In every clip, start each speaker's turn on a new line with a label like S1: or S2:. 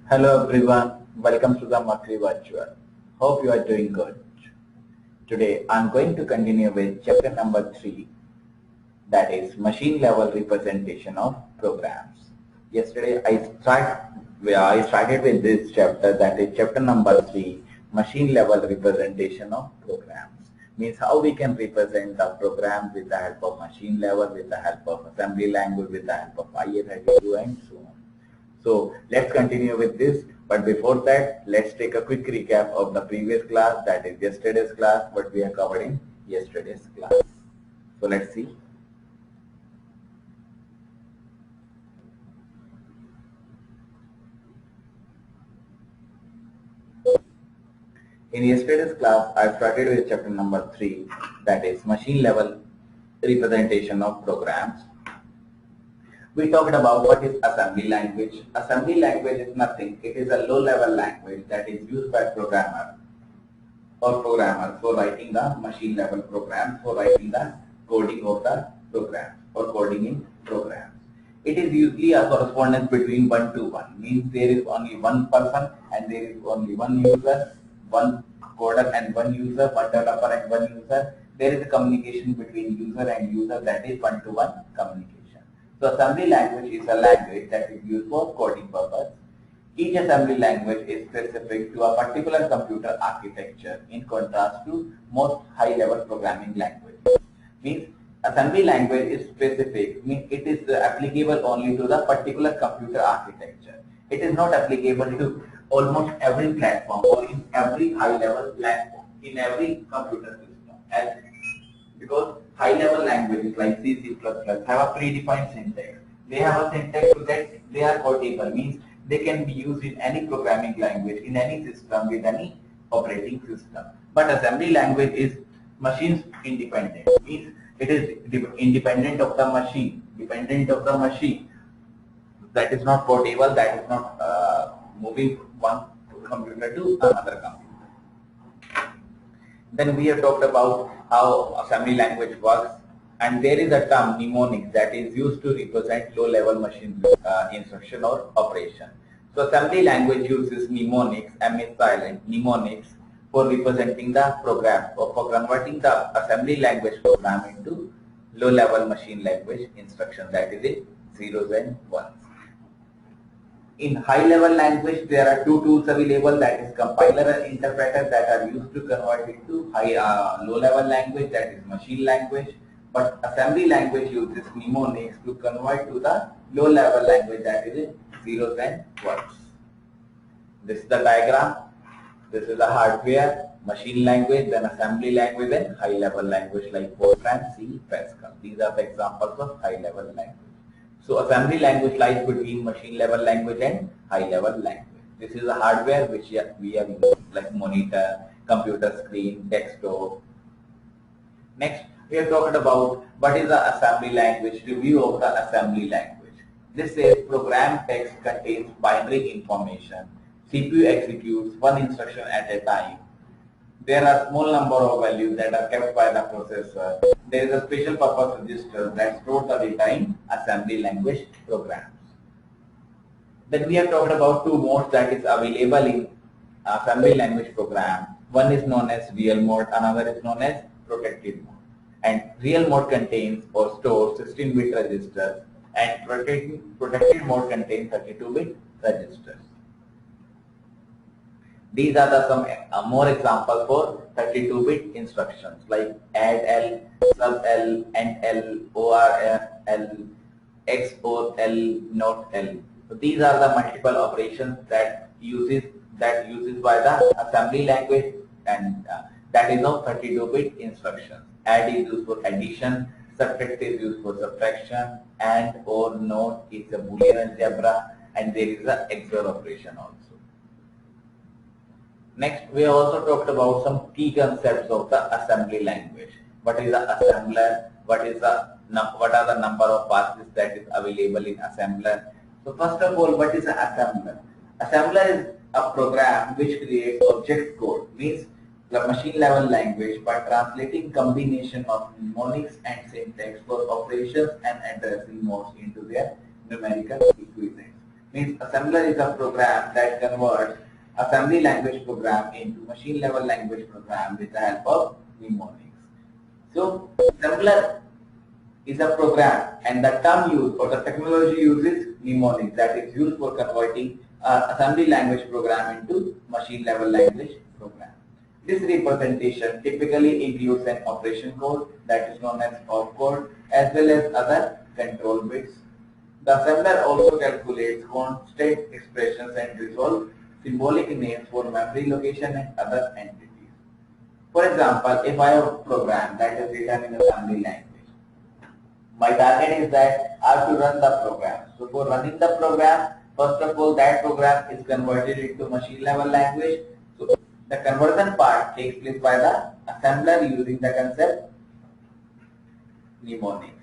S1: Hello everyone, welcome to the Makri Virtual. Hope you are doing good. Today I am going to continue with chapter number 3, that is machine level representation of programs. Yesterday I started with this chapter, that is chapter number 3, machine level representation of programs. Means how we can represent the program with the help of machine level, with the help of assembly language, with the help of IA32 and so on. So let's continue with this. But before that, let's take a quick recap of the previous class, that is yesterday's class, what we have covered in yesterday's class. So let's see. In yesterday's class, I started with chapter number 3, that is machine level representation of programs. We talked about what is assembly language. Assembly language is nothing. It is a low-level language that is used by programmers for writing the machine level programs, for writing the coding of the programs or coding in programs. It is usually a correspondence between 1 to 1, means there is only one person and there is only one user, one coder and one user, one developer and one user. There is a communication between user and user, that is 1 to 1 communication. So assembly language is a language that is used for coding purpose. Each assembly language is specific to a particular computer architecture in contrast to most high-level programming languages. Means assembly language is specific, means it is applicable only to the particular computer architecture. It is not applicable to almost every platform or in every high-level platform, in every computer system. Because high-level languages like C, C++ have a predefined syntax. They have a syntax so that they are portable, means they can be used in any programming language, in any system, with any operating system. But assembly language is machine independent, means it is independent of the machine, dependent of the machine. That is not portable, that is not moving one computer to another computer. Then we have talked about how assembly language works, and there is a term mnemonics that is used to represent low-level machine instruction or operation. So assembly language uses mnemonics, M is silent, mnemonics for representing the program or for converting the assembly language program into low-level machine language instruction, that is in zeros and ones. In high-level language, there are two tools available, that is compiler and interpreter, that are used to convert it to low-level language, that is machine language. But assembly language uses mnemonics to convert to the low-level language, that is in zeros and ones. This is the diagram. This is the hardware, machine language, then assembly language, then high-level language like Operand, C, Pascal. These are the examples of high-level language. So assembly language lies between machine level language and high level language. This is the hardware which we have used, like monitor, computer screen, desktop. Next, we have talked about what is the assembly language, review of the assembly language. This says program text contains binary information. CPU executes one instruction at a time. There are small number of values that are kept by the processor. There is a special purpose register that stores the data in assembly language programs. Then we have talked about two modes that is available in assembly language program. One is known as real mode, another is known as protected mode. And real mode contains or stores 16-bit registers, and protected mode contains 32-bit registers. These are the some more examples for 32-bit instructions like add L, sub L, and L, OR L, XOR L, not L. So these are the multiple operations that uses by the assembly language, and that is of 32-bit instructions. Add is used for addition, subtract is used for subtraction, and or not is a Boolean algebra, and there is a XOR operation also. Next, we have also talked about some key concepts of the assembly language. What is the assembler? What are the number of passes that is available in assembler? So first of all, what is an assembler? Assembler is a program which creates object code, means the machine level language, by translating combination of mnemonics and syntax for operations and addressing modes into their numerical equivalents. Means assembler is a program that converts assembly language program into machine level language program with the help of mnemonics. So assembler is a program, and the term used or the technology uses mnemonics, that is used for converting assembly language program into machine level language program. This representation typically includes an operation code that is known as opcode as well as other control bits. The assembler also calculates constant expressions and resolves symbolic names for memory location and other entities. For example, if I have a program that is written in assembly language, my target is that I have to run the program. So for running the program, first of all, that program is converted into machine level language. So the conversion part takes place by the assembler using the concept mnemonics.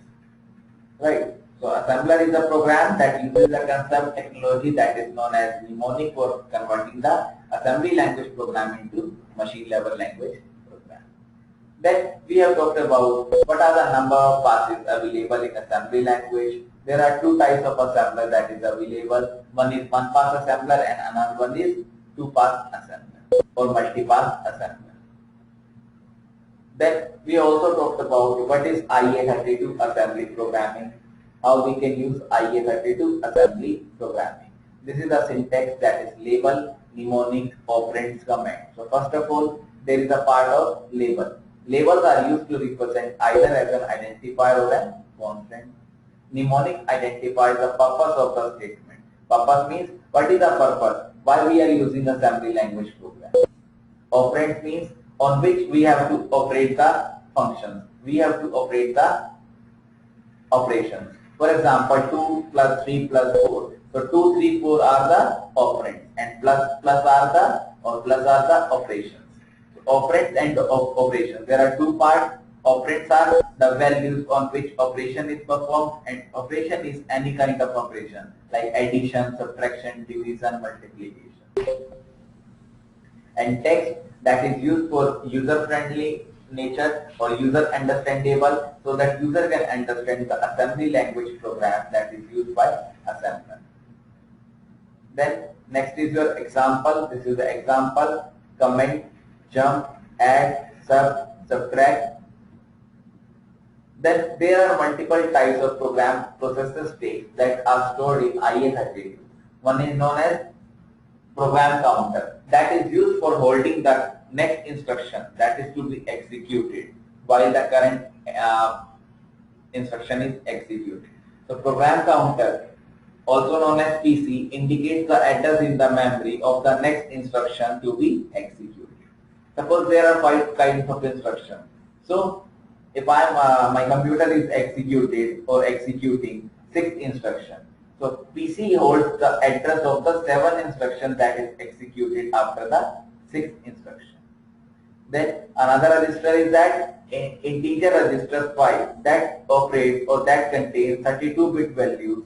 S1: Right. So assembler is a program that uses the concept technology that is known as mnemonic for converting the assembly language program into machine level language program. Then we have talked about what are the number of passes available in assembly language. There are two types of assembler that is available. One is one pass assembler and another one is two pass assembler or multi-pass assembler. Then we also talked about what is IA32 assembly programming, how we can use IA32 assembly programming. This is the syntax that is label, mnemonic, operands, command. So first of all, there is a part of label. Labels are used to represent either as an identifier or a constant. Mnemonic identifies the purpose of the statement. Purpose means what is the purpose, why we are using assembly language program. Operand means on which we have to operate the functions. We have to operate the operations. For example, 2 plus 3 plus 4. So 2, 3, 4 are the operands, and plus are the operations. So operands and operations. There are two parts. Operands are the values on which operation is performed, and operation is any kind of operation like addition, subtraction, division, multiplication. And text that is used for user-friendly nature or user understandable, so that user can understand the assembly language program that is used by assembler. Then next is your example. This is the example: comment, jump, add, subtract. Then there are multiple types of program processor states that are stored in IA32. One is known as program counter, that is used for holding the next instruction that is to be executed while the current instruction is executed. So program counter, also known as PC, indicates the address in the memory of the next instruction to be executed. Suppose there are 5 kinds of instructions. So if my computer is executing 6 instructions, so PC holds the address of the 7 instruction that is executed after the 6th instruction. Then another register is that integer register 5 that operates or that contains 32-bit values.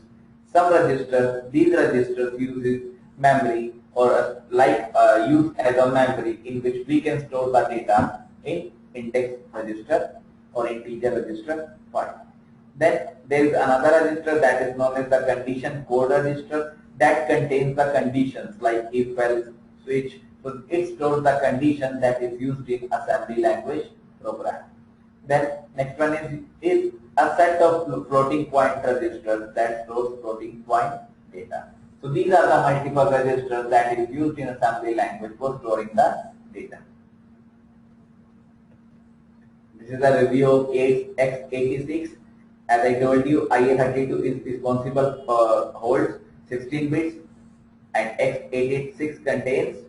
S1: Some registers, these registers uses memory or used as a memory in which we can store the data in index register or integer register 5. Then there is another register that is known as the condition code register that contains the conditions like if, else, switch. So it stores the condition that is used in assembly language program. Then next one is a set of floating point registers that stores floating point data. So these are the multiple registers that is used in assembly language for storing the data. This is a review of x86. As I told you, IA32 is responsible for holds 16 bits and x86 contains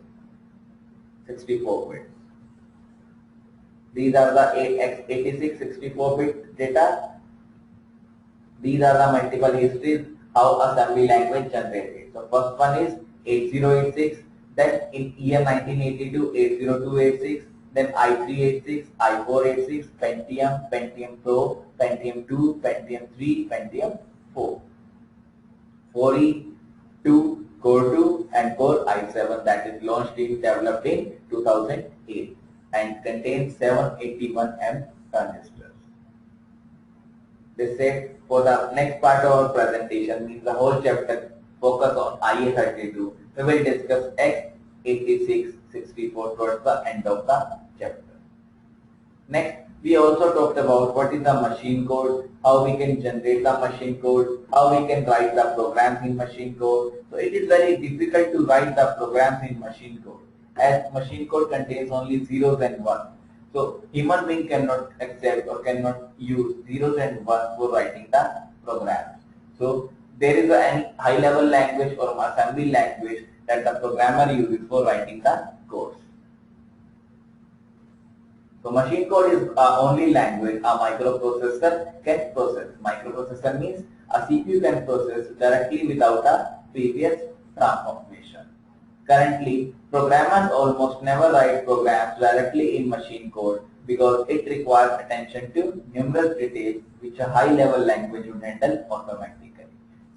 S1: 64 bits. These are the x86 64-bit data. These are the multiple histories how assembly language generated. So first one is 8086, then in year 1982 80286, then i386, i486, Pentium, Pentium Pro, Pentium 2, Pentium 3, Pentium 4. 4E, 2, Core 2 and Core i7 that is developed in 2008 and contains 781M transistors. They said for the next part of our presentation, means the whole chapter focus on IA32. We will discuss X86, 64 towards the end of the chapter. Next, we also talked about what is the machine code, how we can generate the machine code, how we can write the programs in machine code. So it is very difficult to write the programs in machine code, as machine code contains only zeros and ones. So human being cannot accept or cannot use zeros and ones for writing the programs. So there is any high level language or assembly language that the programmer uses for writing the codes. So machine code is only language a microprocessor can process. Microprocessor means a CPU can process directly without a previous transformation. Currently, programmers almost never write programs directly in machine code because it requires attention to numerous details which a high-level language would handle automatically.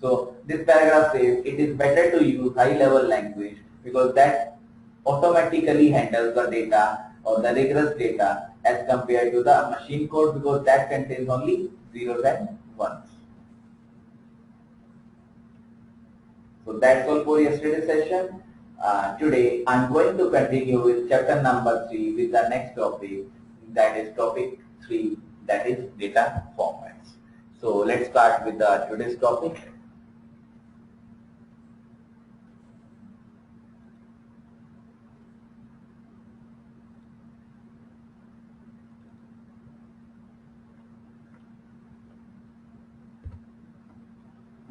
S1: So this paragraph says it is better to use high-level language because that automatically handles the data or the rigorous data as compared to the machine code because that contains only zeros and ones. So that's all for yesterday's session. Today I'm going to continue with chapter number 3 with the next topic, that is topic 3, that is data formats. So let's start with the today's topic.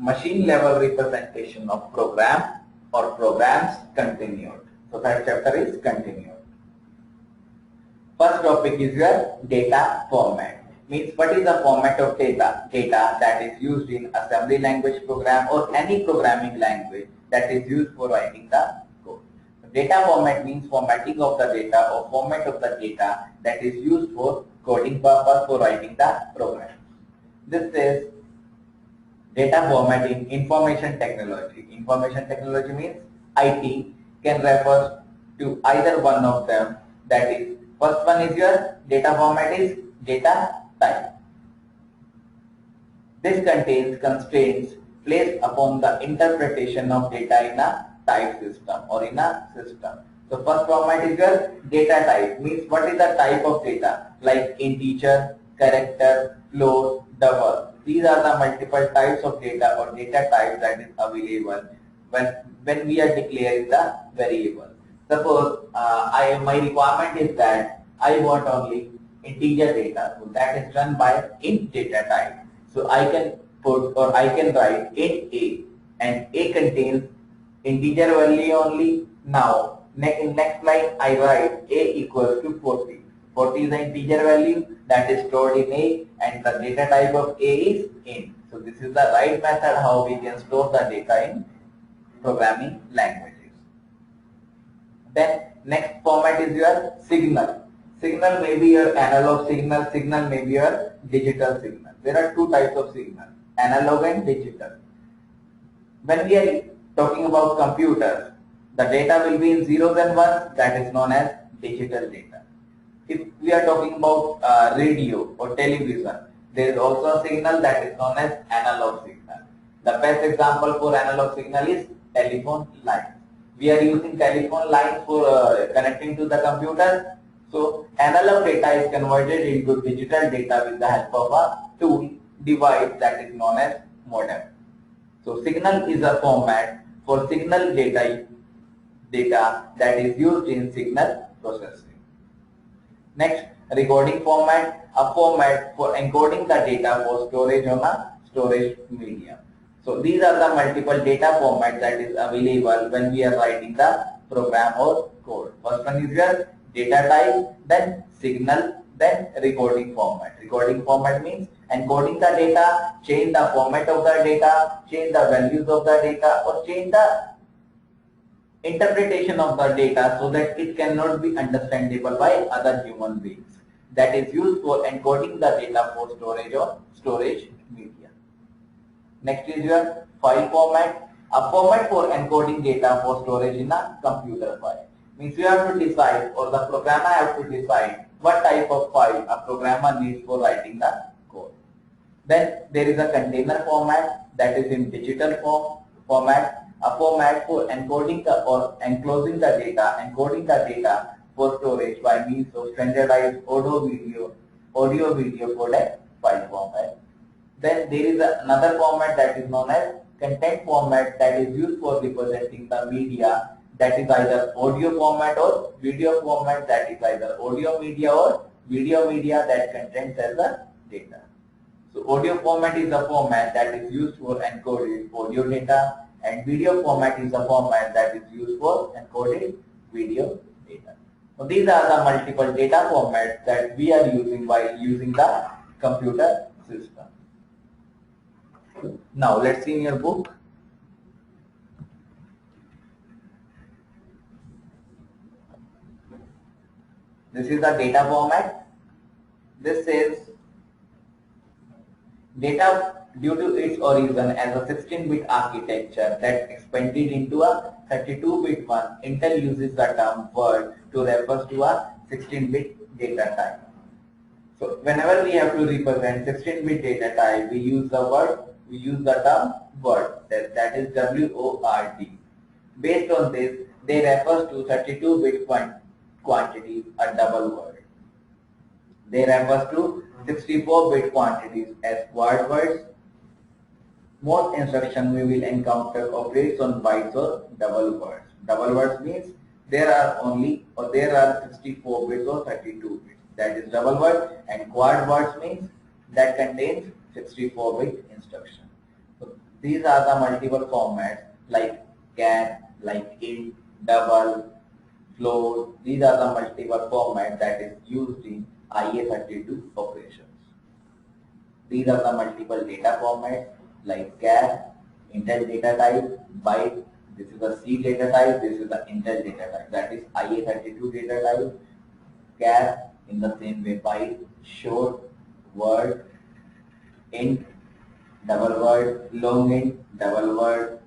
S1: Machine level representation of program or programs continued. So that chapter is continued. First topic is your data format. Means what is the format of data? Data that is used in assembly language program or any programming language that is used for writing the code. Data format means formatting of the data or format of the data that is used for coding purpose for writing the program. This is data format in information technology. Information technology means IT can refer to either one of them. That is, first one is your data format is data type. This contains constraints placed upon the interpretation of data in a type system or in a system. So first format is your data type, means what is the type of data, like integer, character, float, double. These are the multiple types of data or data types that is available when we are declaring the variable. Suppose my requirement is that I want only integer data, so that is run by int data type. So I can put or I can write int a, and a contains integer value only. Now in next line I write a equals to 40. 40 is the integer value that is stored in a, and the data type of a is int. So this is the right method how we can store the data in programming languages. Then next format is your signal. Signal may be your analog signal, signal may be your digital signal. There are two types of signal, analog and digital. When we are talking about computers, the data will be in zeros and ones, that is known as digital data. If we are talking about radio or television, there is also a signal that is known as analog signal. The best example for analog signal is telephone line. We are using telephone lines for connecting to the computer. So analog data is converted into digital data with the help of a tool device that is known as modem. So signal is a format for signal data that is used in signal processing. Next, recording format, a format for encoding the data for storage on a storage medium. So these are the multiple data formats that is available when we are writing the program or code. First one is your data type, then signal, then recording format. Recording format means encoding the data, change the format of the data, change the values of the data, or change the interpretation of the data so that it cannot be understandable by other human beings. That is used for encoding the data for storage or storage media. Next is your file format, a format for encoding data for storage in a computer file. Means you have to decide, or the programmer have to decide what type of file a programmer needs for writing the code. Then there is a container format that is in digital form. format, a format for encoding or enclosing the data, encoding the data for storage by means of standardized audio video codec file format. Then there is another format that is known as content format that is used for representing the media, that is either audio format or video format, that is either audio media or video media that contains as a data. So audio format is a format that is used for encoded audio data, and video format is a format that is used for encoded video data. So these are the multiple data formats that we are using while using the computer system. Now let's see in your book. This is the data format. This says data due to its origin as a 16-bit architecture that expanded into a 32-bit one. Intel uses the term word to refer to a 16-bit data type. So whenever we have to represent 16-bit data type, we use the term word, that is WORD. Based on this, they refer to 32-bit quantities, a double word. They refer to 64-bit quantities as quad words. Most instruction we will encounter operates on bytes or double words. Double words means there are 64 bits or 32 bits. That is double word, and quad words means that contains 64-bit instruction. So these are the multiple formats like char, like int, double, float. These are the multiple formats that is used in IA32 operations. These are the multiple data formats like char, Intel data type, byte. This is the C data type. This is the Intel data type. That is IA32 data type. Char in the same way, byte, short, word, int, double word, long int, double word,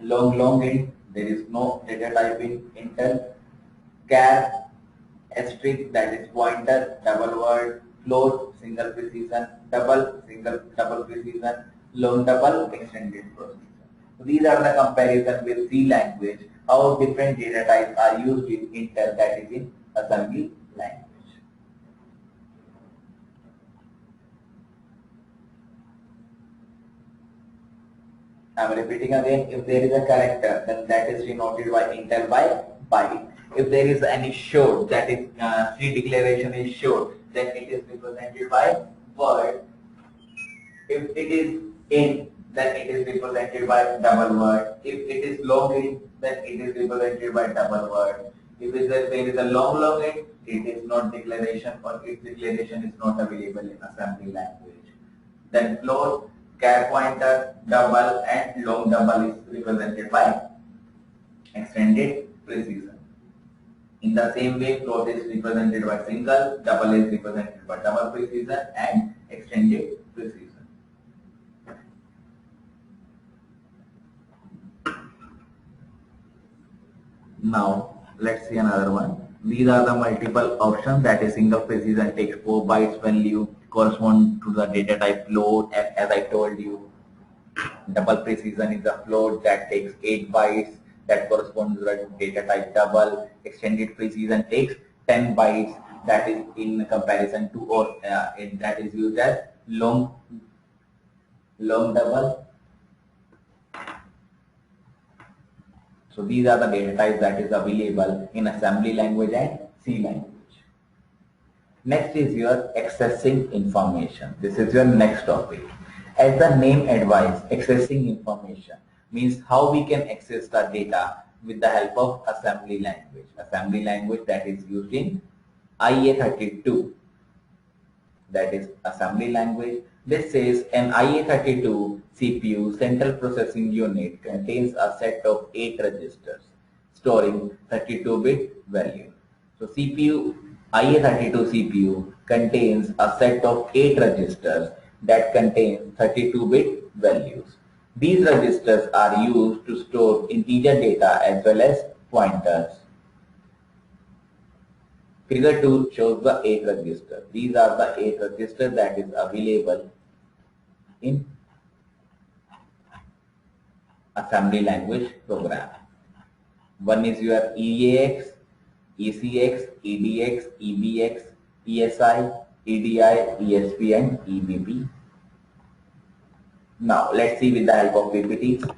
S1: long int. There is no data type in Intel. Char, asterisk, that is pointer, double word, float, single precision, double precision, long double, extended precision. So these are the comparison with C language, how different data types are used in Intel, that is in assembly language. I am repeating again, if there is a character, then that is denoted by Intel by byte. If there is any short, that is C declaration is short, then it is represented by word. If it is int, then it is represented by double word. If it is long int, then it is represented by double word. If there is a long int, it is not declaration, or its declaration is not available in assembly language. Then float, char pointer, double, and long double is represented by extended precision. In the same way, float is represented by single, double is represented by double precision, and extended precision. Now, let's see another one. These are the multiple options, that is single precision takes 4 bytes value, correspond to the data type float, as I told you. Double precision is a float that takes 8 bytes, that corresponds to the data type double. Extended precision takes 10 bytes, that is in comparison to, or that is used as long double. So these are the data types that is available in assembly language and C language. Next is your accessing information. This is your next topic. As the name advises, accessing information means how we can access the data with the help of assembly language. Assembly language that is used in IA32. That is assembly language. This says an IA32 CPU central processing unit contains a set of 8 registers storing 32-bit value. So IA32 CPU contains a set of 8 registers that contain 32-bit values. These registers are used to store integer data as well as pointers. Figure 2 shows the 8 registers. These are the 8 registers that is available in assembly language program. One is your EAX, ECX, EDX, EBX, ESI, EDI, ESP and EBP. Now let's see with the help of PPTs.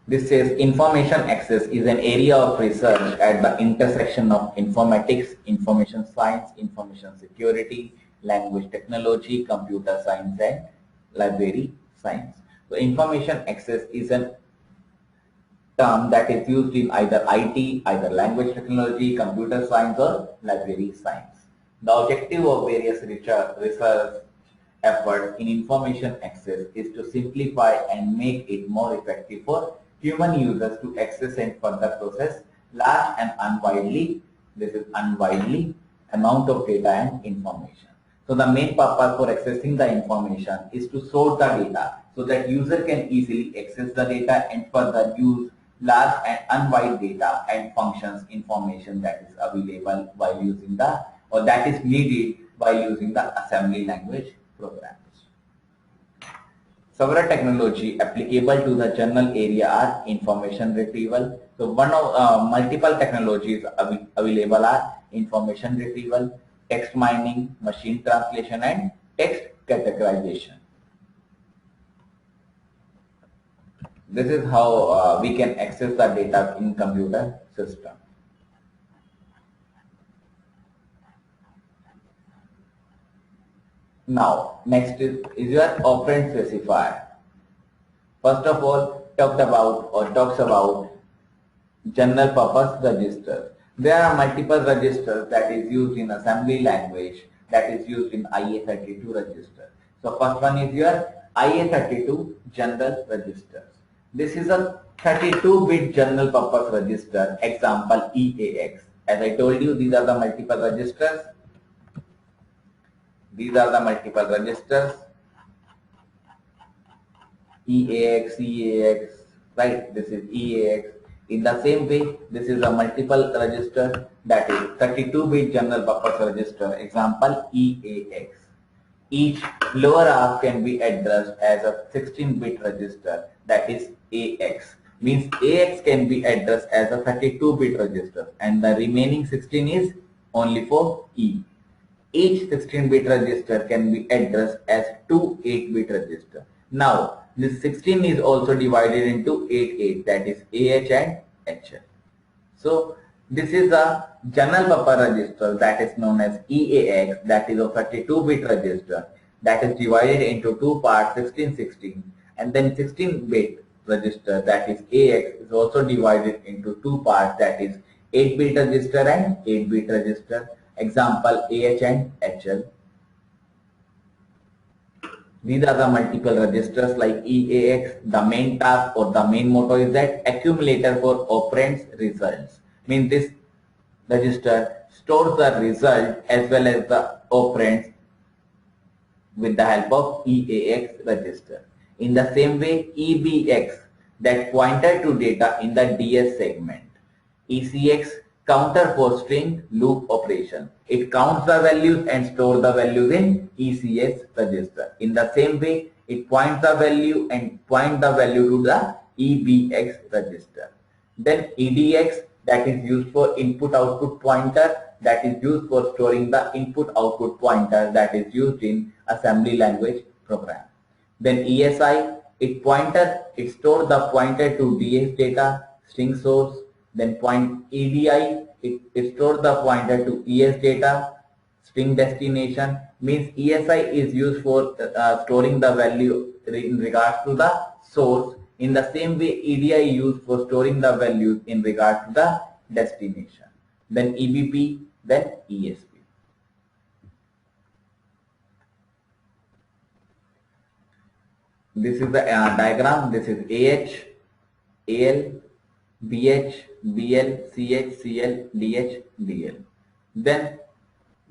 S1: This says information access is an area of research at the intersection of informatics, information science, information security, language technology, computer science and library science. So information access is a term that is used in either IT, either language technology, computer science or library science. The objective of various research efforts in information access is to simplify and make it more effective for human users to access and further process large and unwidely amount of data and information. So the main purpose for accessing the information is to sort the data so that user can easily access the data and further use large and unwide data and functions information that is available while using the or that is needed while using the assembly language programs. Several technology applicable to the general area are information retrieval. So one of multiple technologies available are information retrieval, text mining, machine translation and text categorization. This is how we can access the data in computer system. Now, next is your operand specifier. First of all, talks about general purpose registers. There are multiple registers that is used in assembly language that is used in IA32 register. So first one is your IA32 general registers. This is a 32-bit general purpose register, example EAX. As I told you, these are the multiple registers. These are the multiple registers, EAX, EAX, right? This is EAX. In the same way, this is a multiple register that is 32-bit general purpose register, example EAX. Each lower half can be addressed as a 16-bit register that is AX. Means AX can be addressed as a 32-bit register and the remaining 16 is only for E. Each 16-bit register can be addressed as two 8-bit registers. Now, this 16 is also divided into 8 that is AH and HL. So, this is a general purpose register that is known as EAX, that is a 32-bit register that is divided into two parts 16-16, and then 16-bit register that is AX is also divided into two parts that is 8-bit register and 8-bit register. Example AH and HL. These are the multiple registers like EAX. The main task or the main motto is that accumulator for operands results. Means this register stores the result as well as the operands with the help of EAX register. In the same way, EBX that pointer to data in the DS segment. ECX counter for string loop operation. It counts the values and stores the values in ECX register. In the same way, it points the value and point the value to the EBX register. Then EDX that is used for input output pointer that is used for storing the input output pointer that is used in assembly language program. Then ESI it stores the pointer to DS data string source. Then point EDI, it stores the pointer to ES data, string destination. Means ESI is used for storing the value in regards to the source. In the same way, EDI is used for storing the values in regards to the destination. Then EBP, then ESP. This is the diagram. This is AH, AL, BH, BL, CH, CL, DH, DL. Then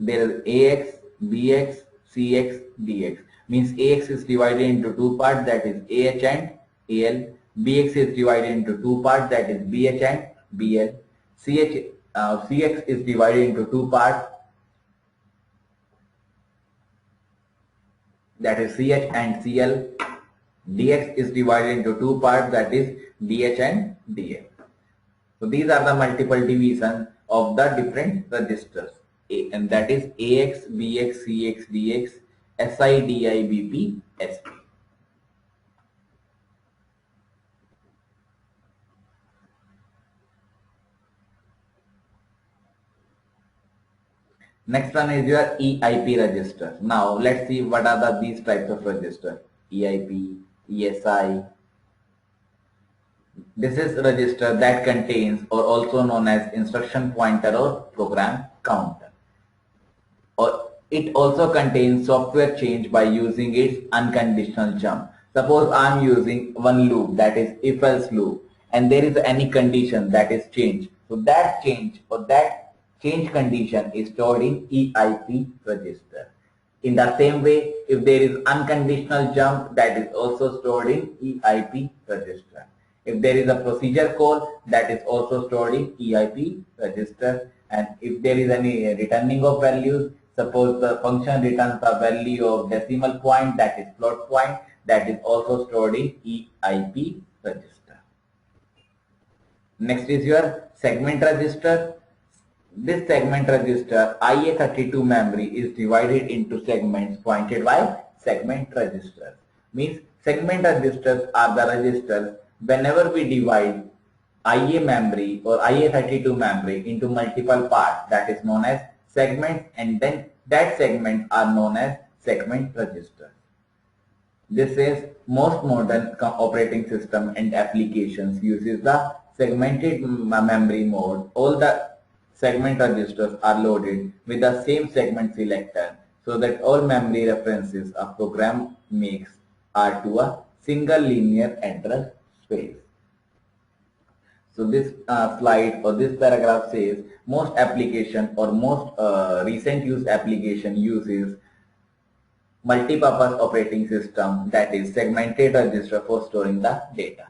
S1: there is AX, BX, CX, DX. Means AX is divided into two parts that is AH and AL. BX is divided into two parts that is BH and BL. CX is divided into two parts that is CH and CL. DX is divided into two parts, that is DH and DF. So these are the multiple divisions of the different registers, and that is AX, BX, CX, DX, SI, DI, BP, SP. Next one is your EIP register. Now let's see what are these types of register. EIP, ESI. This is register that contains or also known as instruction pointer or program counter. Or it also contains software change by using its unconditional jump. Suppose I am using one loop, that is if else loop, and there is any condition that is changed. So that change or that change condition is stored in EIP register. In the same way, if there is unconditional jump, that is also stored in EIP register. If there is a procedure call, that is also stored in EIP register. And if there is any returning of values, suppose the function returns a value of decimal point, that is float point, that is also stored in EIP register. Next is your segment register. This segment register, IA32 memory, is divided into segments pointed by segment registers. Means segment registers are the registers whenever we divide IA memory or IA32 memory into multiple parts, that is known as segments, and then that segments are known as segment registers. This is most modern operating system and applications uses the segmented memory mode. All the segment registers are loaded with the same segment selector so that all memory references a program makes are to a single linear address space. So this slide or this paragraph says most application or most recent use application uses multi-purpose operating system, that is segmented register, for storing the data.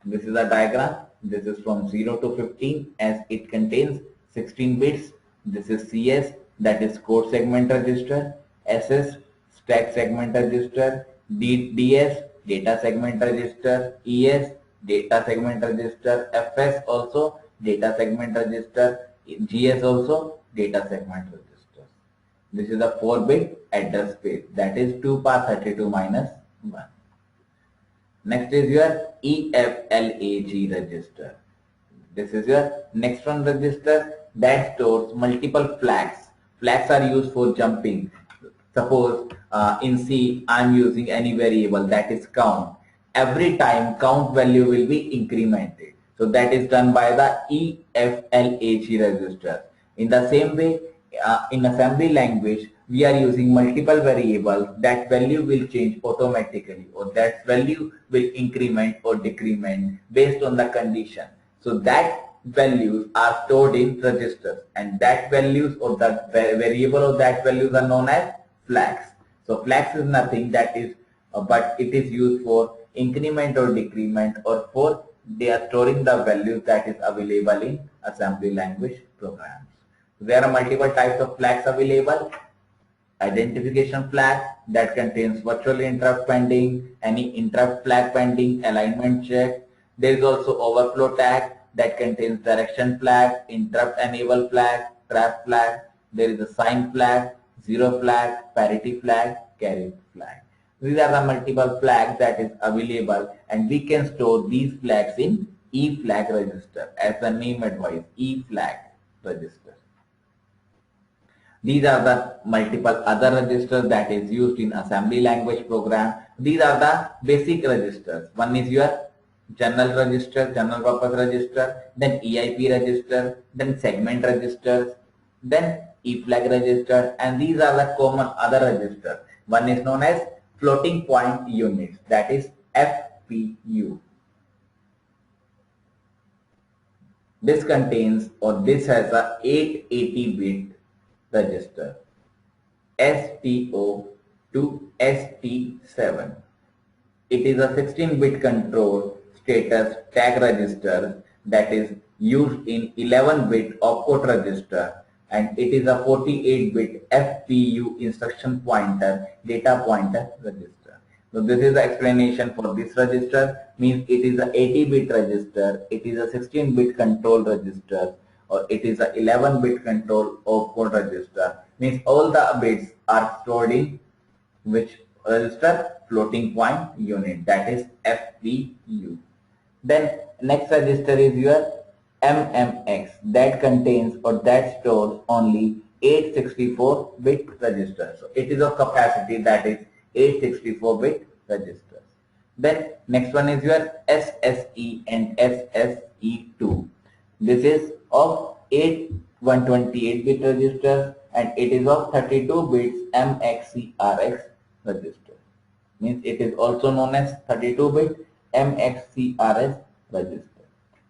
S1: This is a diagram. This is from 0 to 15 as it contains 16 bits. This is CS, that is code segment register, SS stack segment register, DS data segment register, ES data segment register, FS also data segment register, GS also data segment register. This is a 4-bit address space, that is 2 power 32 minus 1. Next is your EFLAG register. This is your next one register that stores multiple flags. Flags are used for jumping. Suppose in C I am using any variable, that is count. Every time count value will be incremented. So that is done by the EFLAG register. In the same way, in assembly language, we are using multiple variables. That value will change automatically, or that value will increment or decrement based on the condition. So that values are stored in registers, and that values or the variable of that values are known as flags. So flags is nothing that is, but it is used for increment or decrement, or for they are storing the values that is available in assembly language programs. There are multiple types of flags available. Identification flag that contains virtual interrupt pending, any interrupt flag pending, alignment check. There is also overflow tag that contains direction flag, interrupt enable flag, trap flag. There is a sign flag, zero flag, parity flag, carry flag. These are the multiple flags that is available, and we can store these flags in E flag register, as the name advises, E flag register. These are the multiple other registers that is used in assembly language program. These are the basic registers. One is your general register, general purpose register, then EIP register, then segment registers, then E flag register, and these are the common other registers. One is known as floating point units, that is FPU. This contains, or this has a 880-bit register, STO to ST7. It is a 16-bit control status tag register that is used in 11-bit opcode register, and it is a 48-bit FPU instruction pointer data pointer register. So this is the explanation for this register. Means it is a 80-bit register, it is a 16-bit control register, or it is a 11-bit control opcode register. Means all the bits are stored in which register? Floating point unit, that is FPU. Then next register is your MMX, that contains or that stores only 864-bit registers. So it is of capacity, that is 864-bit registers. Then next one is your SSE and SSE2. This is of 8 128-bit registers, and it is of 32 bits MXCRX register. Means it is also known as 32-bit MXCRX register.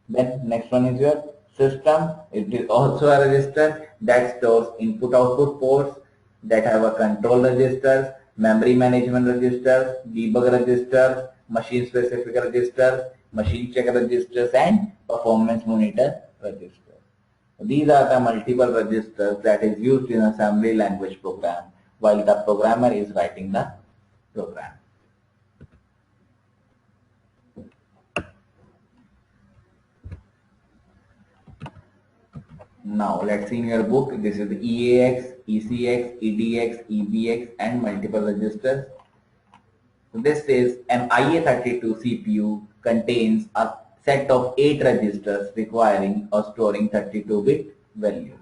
S1: Then next one is your system. It is also a register that stores input-output ports that have a control registers, memory management registers, debug registers, machine specific registers, machine check registers, and performance monitor registers. These are the multiple registers that is used in assembly language program while the programmer is writing the program. Now let's see in your book. This is the EAX, ECX, EDX, EBX, and multiple registers. So this is an IA32 CPU contains a set of 8 registers requiring or storing 32-bit values.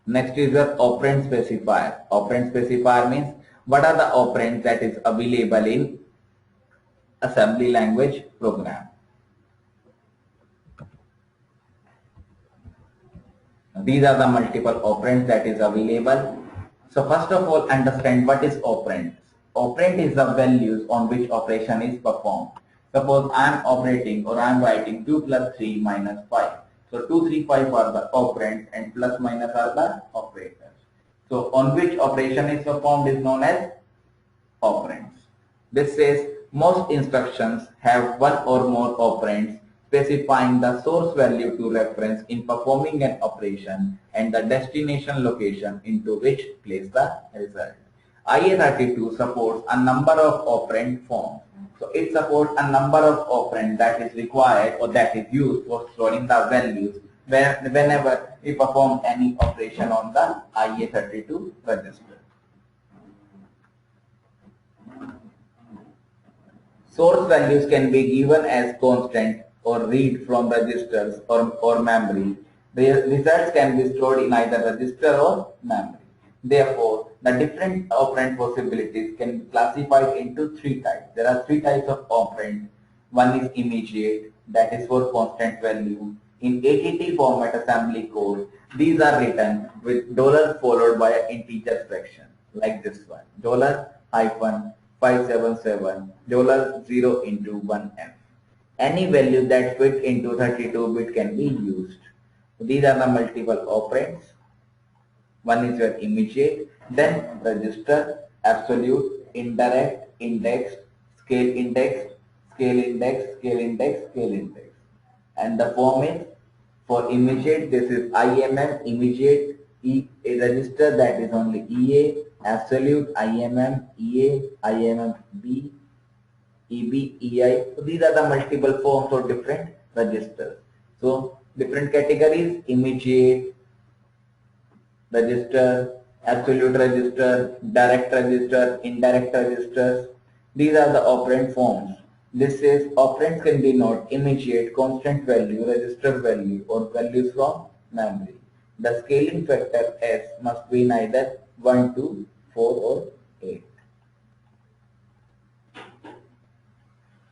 S1: Next is your operand specifier. Operand specifier means what are the operands that is available in assembly language program. These are the multiple operands that is available. So first of all, understand what is operand. Operand is the values on which operation is performed. Suppose I am operating or I am writing 2 plus 3 minus 5. So 2, 3, 5 are the operands and plus minus are the operators. So on which operation is performed is known as operands. This says most instructions have one or more operands specifying the source value to reference in performing an operation and the destination location into which place the result. IA32 supports a number of operand forms. So it supports a number of operands that is required or that is used for storing the values whenever we perform any operation on the IA32 register. Source values can be given as constant or read from registers or memory. The results can be stored in either register or memory. Therefore, the different operand possibilities can be classified into 3 types. There are 3 types of operand. One is immediate, that is for constant value. In ATT format assembly code, these are written with $ followed by an integer fraction, like this one, $-577, $0 into 1F. Any value that fits into 32-bit can be used. So these are the multiple operands. One is your immediate, then register, absolute, indirect, indexed, scale index, scale index, scale index, scale index. And the form is for immediate, this is IMM, immediate, a register that is only EA, absolute, IMM, EA, IMM, B, EB, EI. So these are the multiple forms of different registers. So different categories: immediate register, absolute register, direct register, indirect registers. These are the operand forms. This says operands can denote immediate, constant value, register value, or values from memory. The scaling factor S must be neither 1, 2, 4, or 8.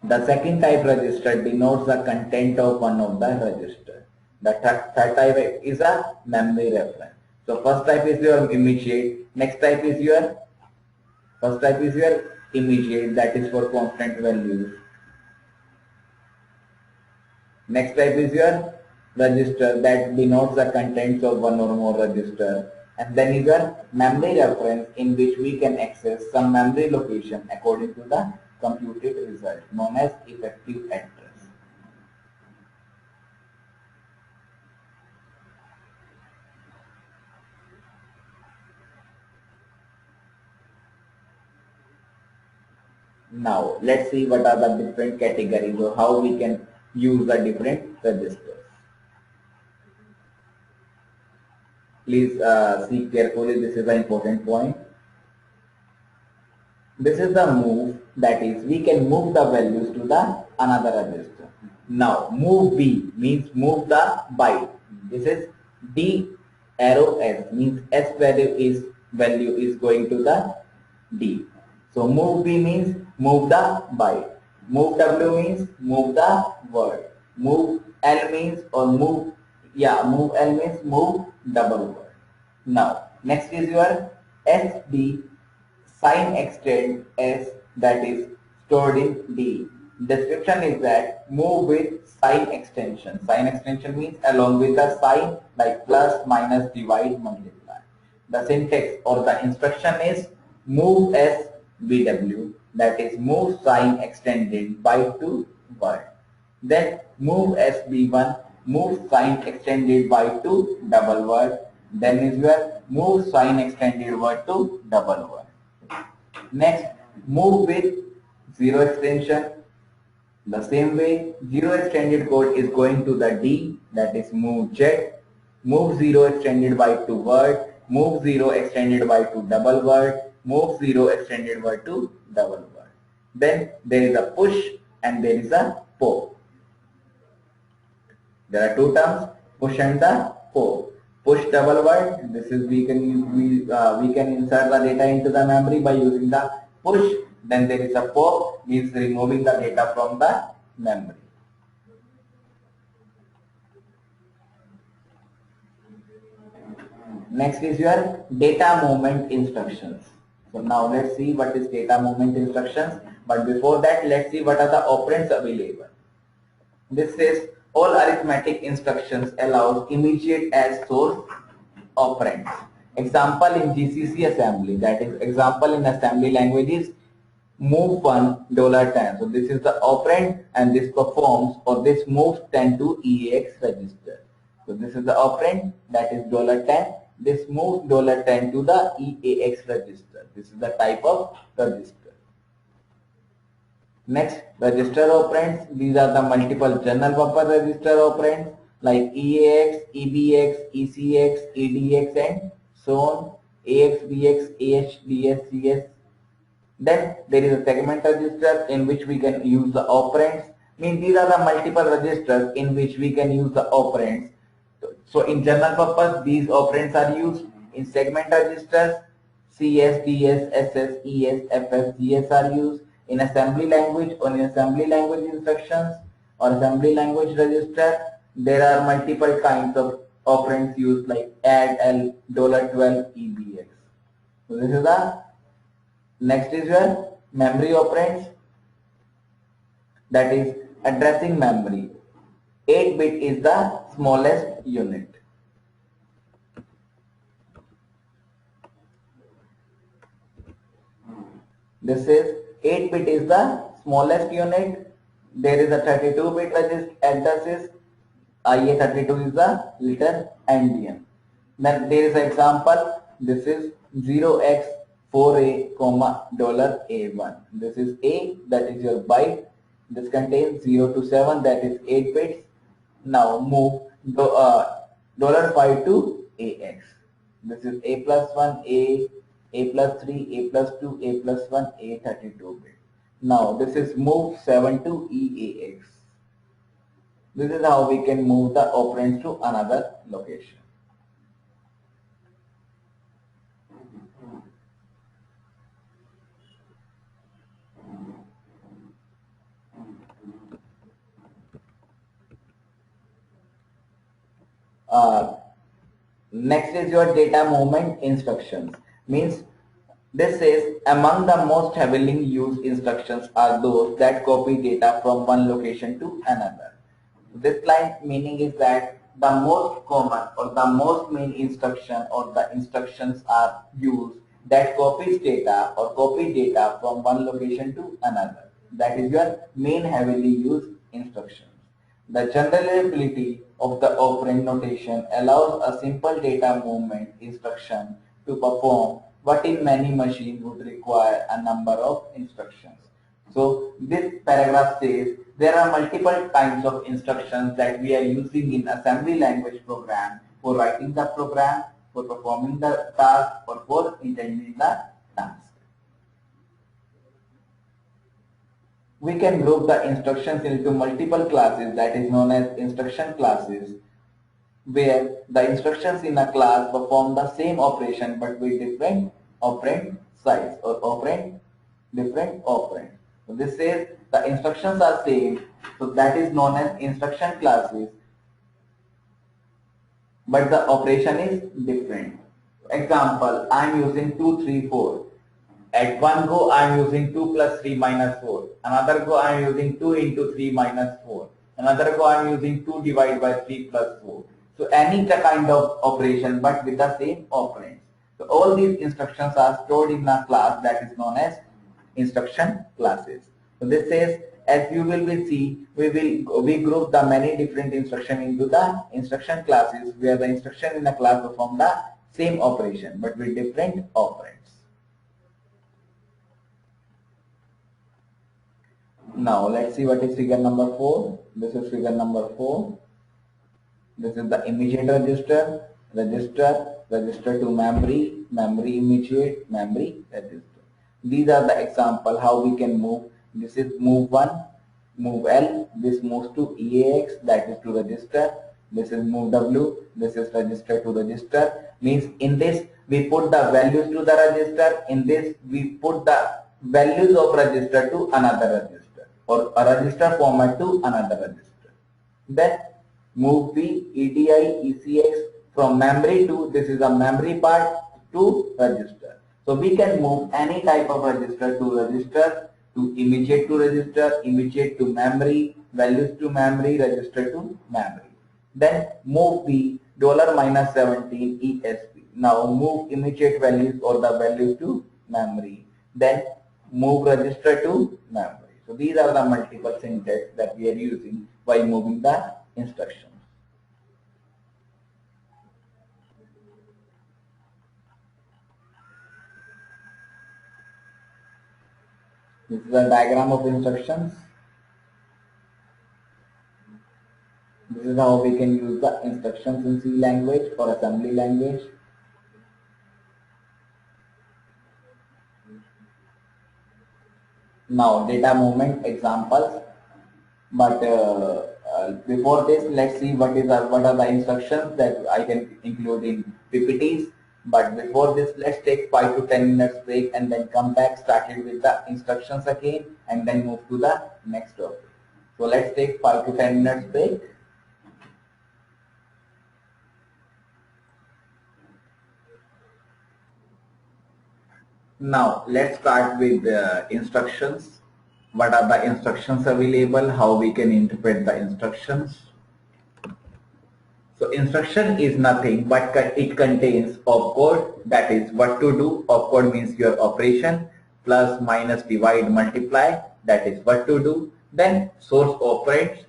S1: The second type register denotes the content of one of the register. The third type is a memory reference. So first type is your immediate, next type is your immediate, that is for constant values. Next type is your register that denotes the contents of one or more register. And then is your memory reference in which we can access some memory location according to the computed result, known as effective address. Now let's see what are the different categories or how we can use the different registers. Please see carefully, this is the important point. This is the move, that is we can move the values to the another register. Now move B means move the byte. This is D arrow S means S value is going to the D. So move B means move the byte. Move W means move the word. Move L means move L means move double word. Now next is your SD sign extend S, that is stored in D. Description is that move with sign extension. Sign extension means along with the sign like plus, minus, divide, multiply. The syntax or the instruction is move S BW, that is move sign extended byte to word. Then move SB1, move sign extended byte to double word. Then is your move sign extended word to double word. Next, move with zero extension. The same way, zero extended code is going to the D, that is move Z. Move zero extended byte to word. Move zero extended byte to double word. Move zero extended byte to double word. Then there is a push and there is a pop. There are two terms, push and the pop. Push double word. This is we can insert the data into the memory by using the push. Then there is a pop, means removing the data from the memory. Next is your data movement instructions. So now let's see what is data movement instructions. But before that, let's see what are the operands available. This says all arithmetic instructions allows immediate as source operands. Example in GCC assembly, that is example in assembly language is move $10. So this is the operand and this performs or this moves 10 to EAX register. So this is the operand, that is $10. This moves $10 to the EAX register. This is the type of register. Next, register operands. These are the multiple general purpose register operands like EAX, EBX, ECX, EDX and so on. AX, BX, AH, DS, CS. Then there is a segment register in which we can use the operands. Means these are the multiple registers in which we can use the operands. So in general purpose, these operands are used. In segment registers, CS, DS, SS, ES, FF, GS are used. In assembly language or in assembly language instructions or assembly language register, there are multiple kinds of operands used like add L, $12, EBX. So this is the next is your memory operands, that is addressing memory. 8-bit is the smallest unit. This is 8-bit is the smallest unit. There is a 32-bit addresses. IA32 is the little endian. Then there is an example. This is 0x4a, $A1. This is A, that is your byte. This contains 0 to 7, that is 8 bits. Now move $5 to AX. This is A plus 1, A plus 3, A plus 2, A plus 1, A32 bit. Now this is move 7 to EAX. This is how we can move the operands to another location. Next is your data movement instructions. Means this says among the most heavily used instructions are those that copy data from one location to another. This line meaning is that the most common or the most main instruction or the instructions are used that copies data or copy data from one location to another. That is your main heavily used instructions. The generalizability of the operand notation allows a simple data movement instruction to perform what in many machines would require a number of instructions. So this paragraph says there are multiple kinds of instructions that we are using in assembly language program for writing the program, for performing the task, or for intending the task. We can group the instructions into multiple classes, that is known as instruction classes, where the instructions in a class perform the same operation but with different operand size or different operand. So this says the instructions are same, so that is known as instruction classes, but the operation is different. Example, I am using 2, 3, 4. At one go I am using 2 plus 3 minus 4. Another go I am using 2 into 3 minus 4. Another go I am using 2 divided by 3 plus 4. So any kind of operation but with the same operands. So all these instructions are stored in a class that is known as instruction classes. So this says, as you will see, we group the many different instructions into the instruction classes where the instruction in a class perform the same operation but with different operands. Now let's see what is figure number 4. This is figure number 4. This is the immediate register, register to memory, memory immediate, memory register. These are the example how we can move. This is move 1, move L, this moves to EAX, that is to register. This is move W, this is register to register. Means in this we put the values to the register, in this we put the values of register to another register, or a register format to another register. Then move V, EDI, ECX from memory to, this is a memory part, to register. So we can move any type of register to register, to immediate to register, immediate to memory, values to memory, register to memory. Then move V $-17 ESP. Now move immediate values or the values to memory. Then move register to memory. So these are the multiple syntax that we are using while moving the instructions. This is a diagram of instructions. This is how we can use the instructions in C language or assembly language. Now data movement examples, but before this let's see what are the instructions that I can include in PPTs. But before this, let's take 5 to 10 minutes break and then come back, starting with the instructions again, and then move to the next topic. So let's take 5 to 10 minutes break. Now let's start with the instructions. What are the instructions available? How we can interpret the instructions? So instruction is nothing but it contains opcode, that is what to do. Opcode means your operation, plus, minus, divide, multiply, that is what to do. Then source operands.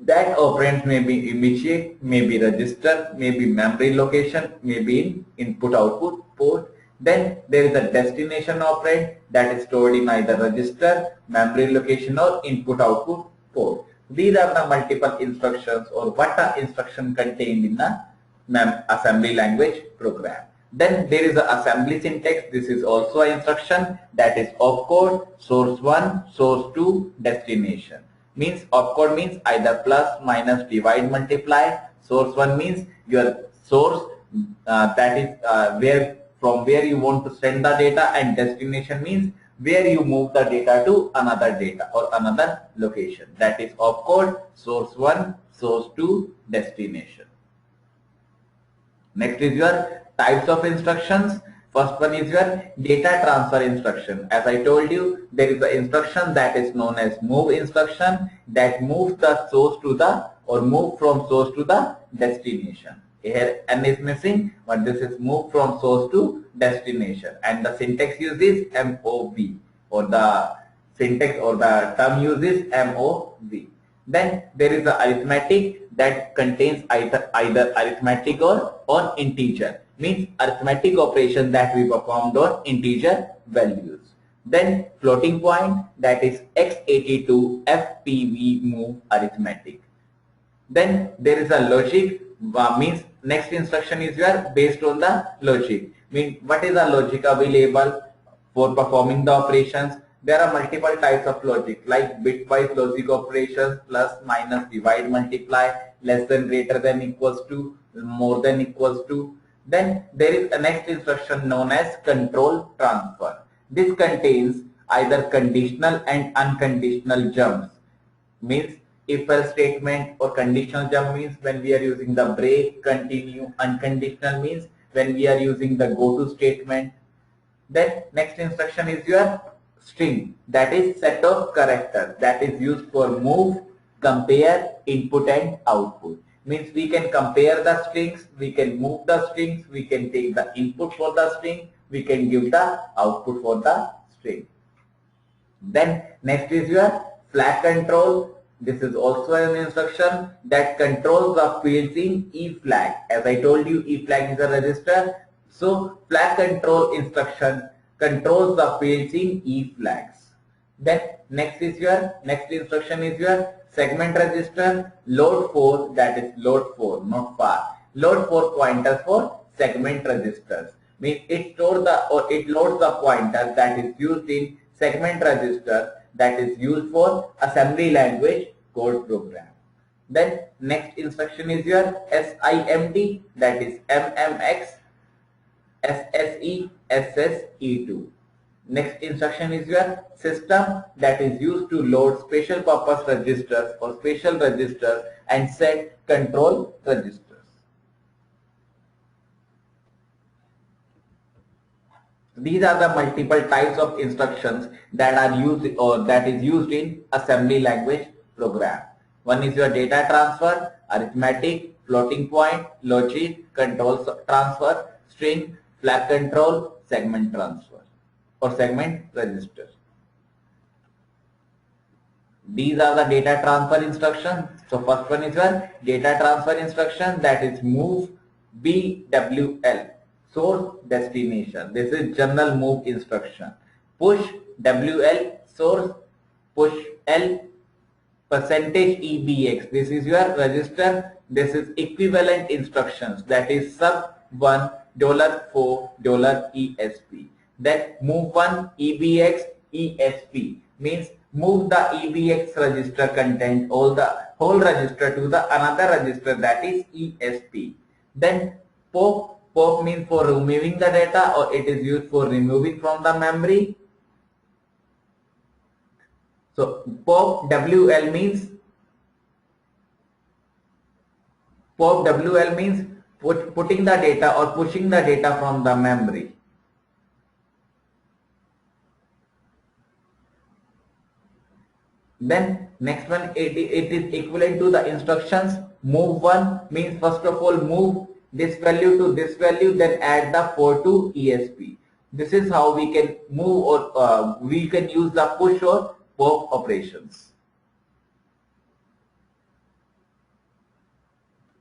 S1: That operands may be immediate, may be register, may be memory location, may be in input output port. Then there is a destination operand that is stored in either register, memory location, or input output port. These are the multiple instructions, or what are instruction contained in the assembly language program. Then there is the assembly syntax. This is also an instruction, that is opcode, source 1, source 2, destination. Means opcode means either plus, minus, divide, multiply. Source 1 means your source, that is from where you want to send the data, and destination means where you move the data to another data or another location. That is opcode, source 1, source 2, destination. Next is your types of instructions. First one is your data transfer instruction. As I told you, there is an instruction that is known as move instruction, that moves the source to the, or move from source to the destination. Here n is missing, but this is move from source to destination, and the syntax uses MOV, or the syntax or the term uses MOV. Then there is the arithmetic that contains either arithmetic or integer, means arithmetic operation that we performed on integer values. Then floating point, that is x82 FPV move arithmetic. Then there is a logic, means next instruction is your based on the logic. Mean what is the logic available for performing the operations? There are multiple types of logic like bitwise logic operations, plus, minus, divide, multiply, less than, greater than, equals to, more than, equals to. Then there is a next instruction known as control transfer. This contains either conditional and unconditional jumps. Means if else statement, or conditional jump means when we are using the break, continue. Unconditional means when we are using the go to statement. Then next instruction is your string, that is set of characters that is used for move, compare, input and output. Means we can compare the strings, we can move the strings, we can take the input for the string, we can give the output for the string. Then next is your flag control. This is also an instruction that controls the fields in E flag. As I told you, E flag is a register. So flag control instruction controls the fields in E flags. Then next instruction is your segment register load 4, that is load 4, not far. Load 4 pointers for segment registers. Means it loads the pointer that is used in segment register, that is used for assembly language code program. Then next instruction is your SIMD, that is MMX, SSE, SSE2. Next instruction is your system, that is used to load special purpose registers or special registers and set control registers. These are the multiple types of instructions that are used or that is used in assembly language program. One is your data transfer, arithmetic, floating point, logic, control transfer, string, flag control, segment transfer or segment register. These are the data transfer instructions. So first one is your data transfer instruction, that is move BWL. Source destination. This is general move instruction. Push WL source, push L percentage EBX. This is your register. This is equivalent instructions, that is sub 1 $4 ESP. Then move 1 EBX ESP means move the EBX register content all the whole register to the another register, that is ESP. Then pop means for removing the data, or it is used for removing from the memory. So pop WL means putting the data or pushing the data from the memory. Then next one, it is equivalent to the instructions move 1 means first of all move this value to this value, then add the 4 to ESP. This is how we can move or we can use the push or pop operations.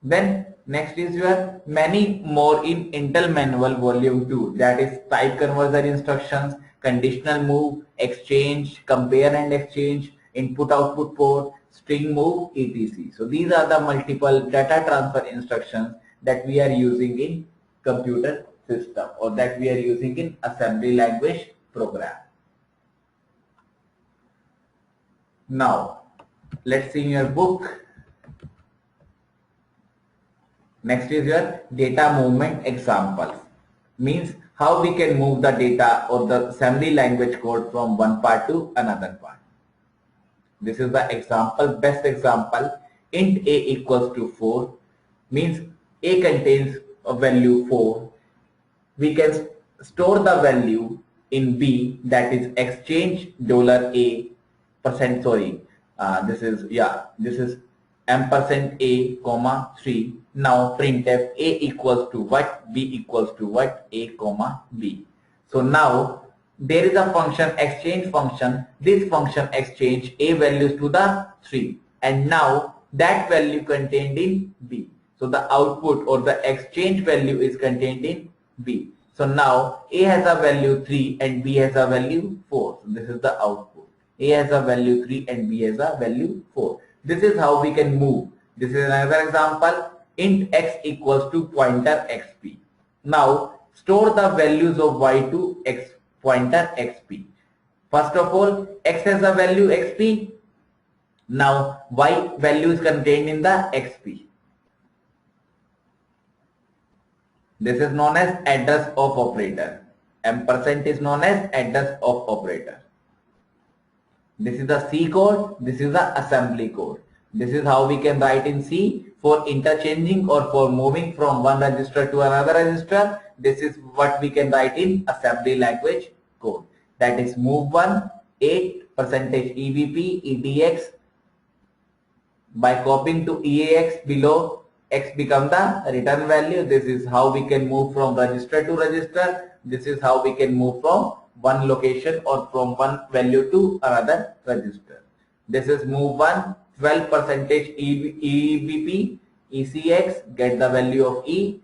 S1: Then next is your many more in Intel Manual Volume 2, that is type conversion instructions, conditional move, exchange, compare and exchange, input output port, string move, etc. So these are the multiple data transfer instructions that we are using in computer system or that we are using in assembly language program. Now let's see in your book. Next is your data movement examples. Means how we can move the data or the assembly language code from one part to another part. This is the example, best example. Int a equals to 4 means a contains a value 4. We can store the value in B, that is exchange $a percent, sorry, this is ampersand a comma 3. Now printf a equals to what, b equals to what, a comma b. So now there is a function exchange function. This function exchange a values to the 3 and now that value contained in b. So the output or the exchange value is contained in b. So now A has a value 3 and B has a value 4. So this is the output. A has a value 3 and B has a value 4. This is how we can move. This is another example. Int x equals to pointer xp. Now store the values of y to x pointer xp. First of all, x has a value xp. Now y value is contained in the xp. This is known as address of operator. Ampersand is known as address of operator. This is the C code. This is the assembly code. This is how we can write in C for interchanging or for moving from one register to another register. This is what we can write in assembly language code. That is move 1, 8, percentage EBP, EDX. By copying to EAX below, X become the return value. This is how we can move from register to register. This is how we can move from one location or from one value to another register. This is move 1, 12 percentage EBP, ECX, get the value of E,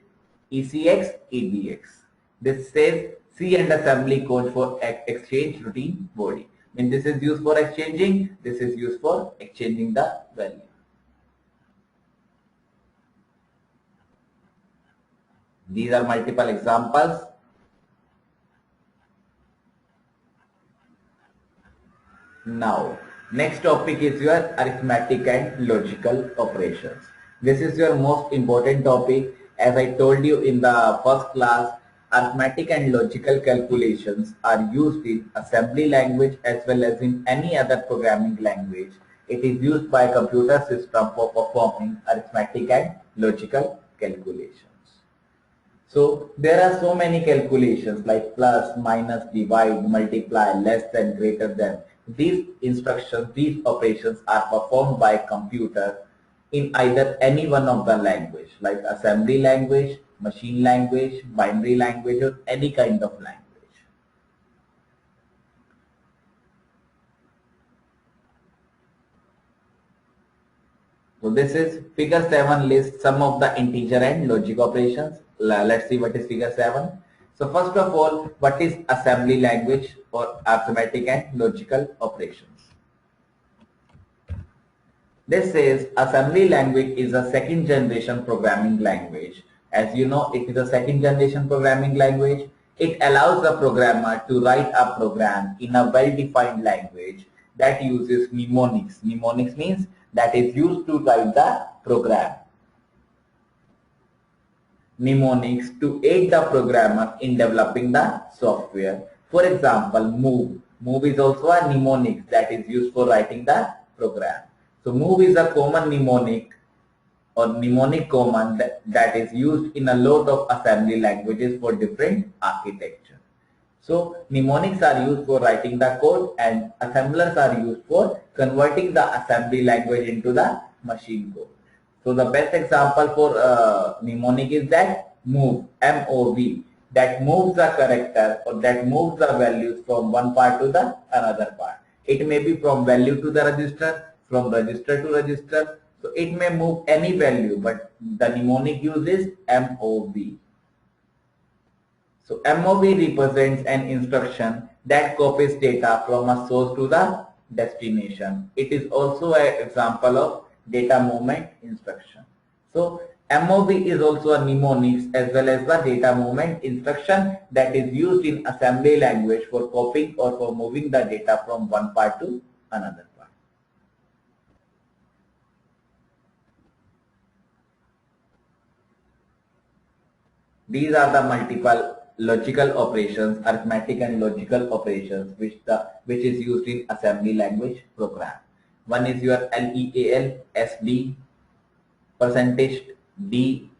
S1: ECX, EDX. This says C and assembly code for exchange routine body. When this is used for exchanging, this is used for exchanging the value. These are multiple examples. Now, next topic is your arithmetic and logical operations. This is your most important topic. As I told you in the first class, arithmetic and logical calculations are used in assembly language as well as in any other programming language. It is used by computer system for performing arithmetic and logical calculations. So there are so many calculations like plus, minus, divide, multiply, less than, greater than. These instructions, these operations are performed by computer in either any one of the language like assembly language, machine language, binary language, or any kind of language. So this is figure 7 lists some of the integer and logic operations. Let's see what is figure 7. So first of all, what is assembly language or arithmetic and logical operations? This says assembly language is a second generation programming language. As you know, it is a second generation programming language. It allows the programmer to write a program in a well-defined language that uses mnemonics. Mnemonics means that is used to write the program. Mnemonics to aid the programmer in developing the software. For example, move. Move is also a mnemonic that is used for writing the program. So move is a common mnemonic or mnemonic command that is used in a lot of assembly languages for different architecture. So mnemonics are used for writing the code and assemblers are used for converting the assembly language into the machine code. So the best example for mnemonic is that move, M-O-V, that moves the character or that moves the values from one part to the another part. It may be from value to the register, from register to register. So it may move any value, but the mnemonic use is MOV. So MOV represents an instruction that copies data from a source to the destination. It is also an example of data movement instruction. So MOV is also a mnemonic as well as the data movement instruction that is used in assembly language for copying or for moving the data from one part to another part. These are the multiple logical operations, arithmetic and logical operations which is used in assembly language program. One is your LEAL, SD, percentage D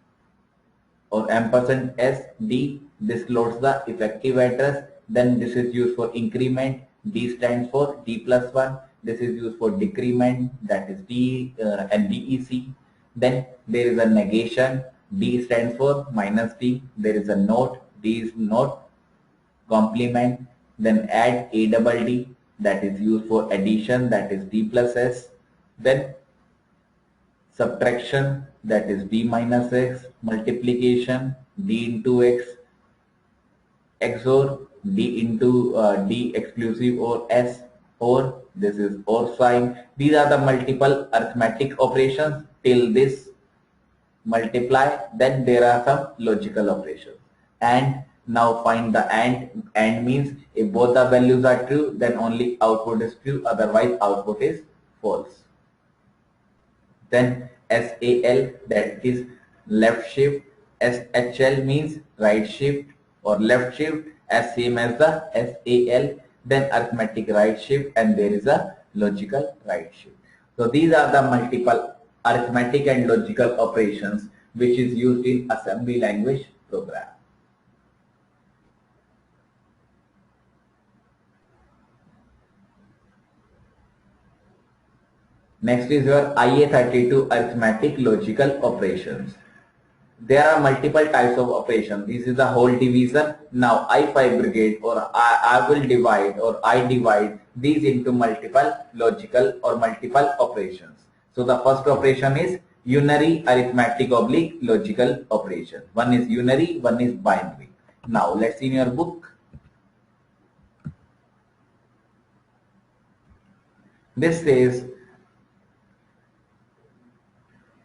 S1: or ampersand S, D. This loads the effective address. Then this is used for increment. D stands for D plus 1. This is used for decrement, that is D and DEC. Then there is a negation. D stands for minus D. There is a note. D is note. Complement. Then add A double D. That is used for addition, that is D plus S. Then subtraction, that is D minus X. Multiplication, D into X. XOR, D into D exclusive or S, or this is or sign. These are the multiple arithmetic operations till this multiply. Then there are some logical operations. And now find the AND. AND means if both the values are true, then only output is true, otherwise output is false. Then SAL, that is left shift. SHL means right shift or left shift, as same as the SAL. Then arithmetic right shift, and there is a logical right shift. So these are the multiple arithmetic and logical operations which is used in assembly language program. Next is your IA32 arithmetic logical operations. There are multiple types of operations. This is the whole division. Now I fabricate or I will divide or I divide these into multiple logical or multiple operations. So the first operation is unary arithmetic oblique logical operation. One is unary, one is binary. Now let's see in your book. This says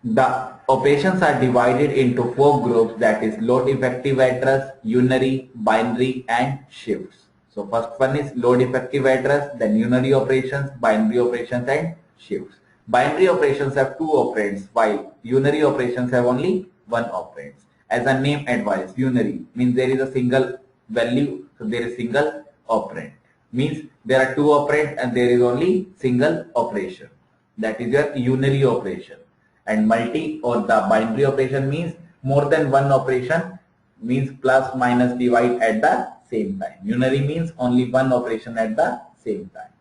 S1: the operations are divided into 4 groups, that is load effective address, unary, binary and shifts. So first one is load effective address, then unary operations, binary operations and shifts. Binary operations have 2 operands while unary operations have only 1 operand. As a name advice, unary means there is a single value, so there is single operand. Means there are 2 operands and there is only single operation. That is your unary operation. And multi or the binary operation means more than 1 operation, means plus minus divide at the same time. Unary means only 1 operation at the same time.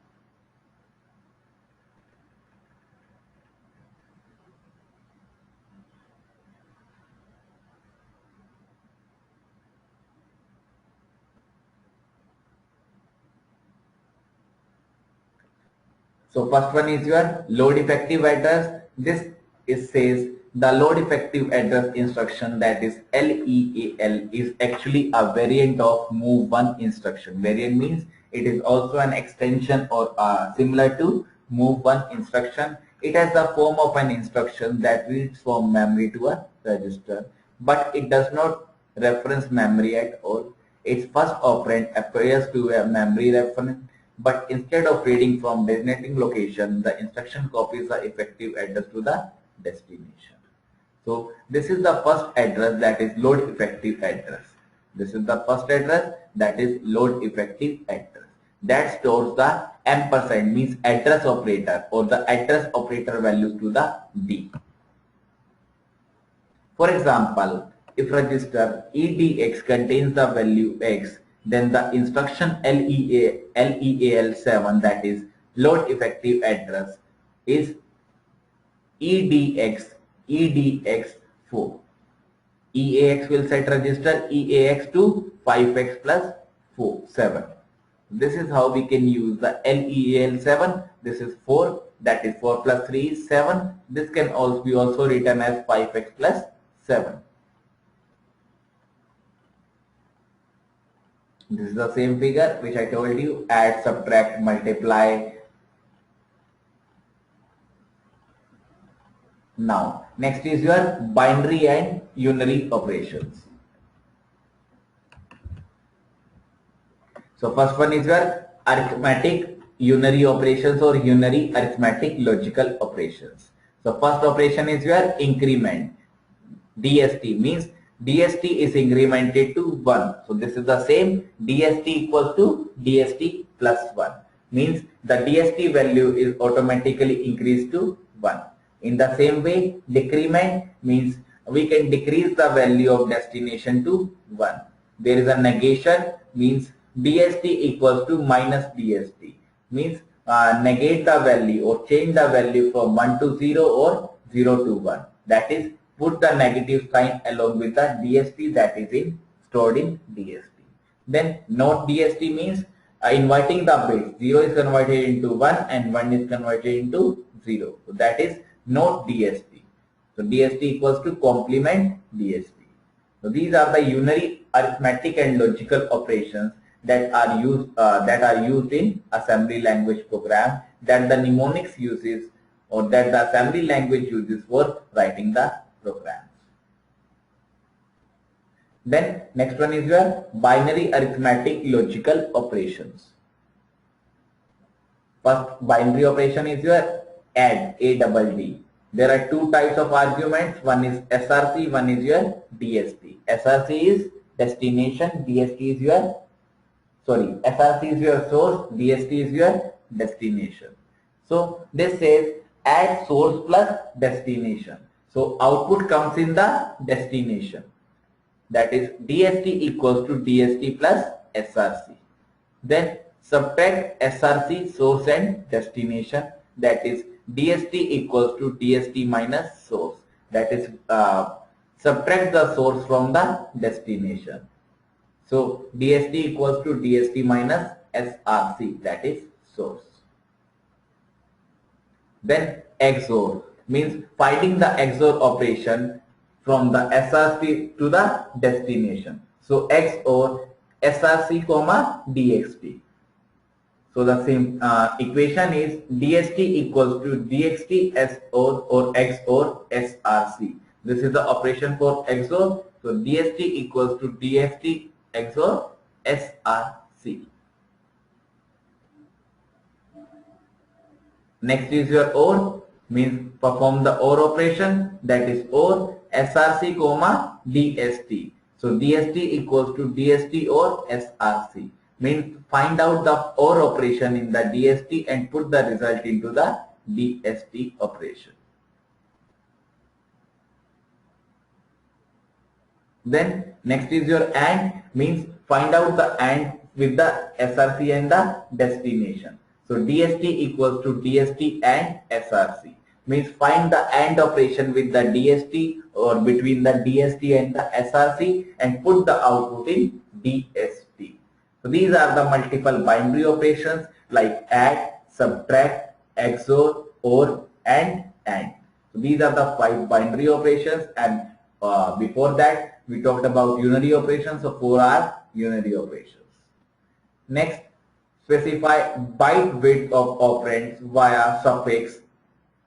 S1: So first one is your load effective address. This says the load effective address instruction, that is LEAL, is actually a variant of move one instruction. Variant means it is also an extension or similar to move one instruction. It has the form of an instruction that reads from memory to a register, but it does not reference memory at all. Its first operand appears to a memory reference, but instead of reading from designating location, the instruction copies the effective address to the destination. So this is the first address, that is load effective address. This is the first address, that is load effective address. That stores the ampersand, means address operator or the address operator values to the D. For example, if register EDX contains the value X, then the instruction LEAL7, that is load effective address, is EDX4. EAX will set register EAX to 5X plus 7. This is how we can use the LEAL7. This is 4, that is 4 plus 3 is 7. This can also be also written as 5X plus 7. This is the same figure which I told you: add, subtract, multiply. Now, next is your binary and unary operations. So first one is your arithmetic unary operations or unary arithmetic logical operations. So first operation is your increment. DST means DST is incremented to 1. So this is the same. DST equals to DST plus 1. Means the DST value is automatically increased to 1. In the same way, decrement means we can decrease the value of destination to 1. There is a negation, means DST equals to minus DST. Means negate the value or change the value from 1 to 0 or 0 to 1. That is, put the negative sign along with the DST that is stored in DST. Then not DST means inverting the bits. 0 is converted into 1 and 1 is converted into 0. So that is not DST. So DST equals to complement DST. So these are the unary arithmetic and logical operations that are used in assembly language program that the mnemonics uses or that the assembly language uses for writing the programs. Then next one is your binary arithmetic logical operations. First binary operation is your add, ADD. There are two types of arguments. One is SRC, one is your DST. SRC is destination, DST is your SRC is your source, DST is your destination. So this says add source plus destination. So output comes in the destination. That is DST equals to DST plus SRC. Then subtract SRC, source and destination. That is DST equals to DST minus source. That is subtract the source from the destination. So DST equals to DST minus SRC, that is source. Then XOR means finding the XOR operation from the SRC to the destination. So XOR SRC comma DXT. So the same equation is DST equals to DXT SOR or XOR SRC. This is the operation for XOR. So DST equals to DXT XOR SRC. Next is your OR, means perform the OR operation, that is OR SRC comma DST. So DST equals to DST or SRC, means find out the OR operation in the DST and put the result into the DST operation. Then next is your AND, means find out the AND with the SRC and the destination. So DST equals to DST and SRC, means find the AND operation with the DST or between the DST and the SRC and put the output in DST. So these are the multiple binary operations like add, subtract, XOR, OR and AND. So these are the 5 binary operations, and before that we talked about unary operations. So 4 are unary operations. Next, specify byte width of operands via suffix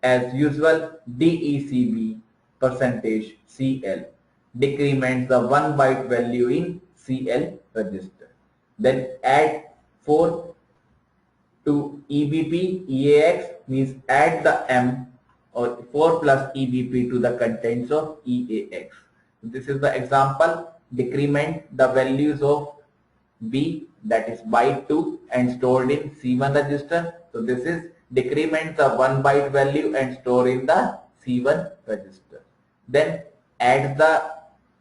S1: as usual DECB %CL decrements the 1 byte value in CL register. Then add 4 to EBP EAX, means add the M or 4 plus EBP to the contents of EAX. This is the example. Decrement the values of B, that is byte 2, and stored in C1 register. So this is decrement the 1 byte value and store in the C1 register. Then add the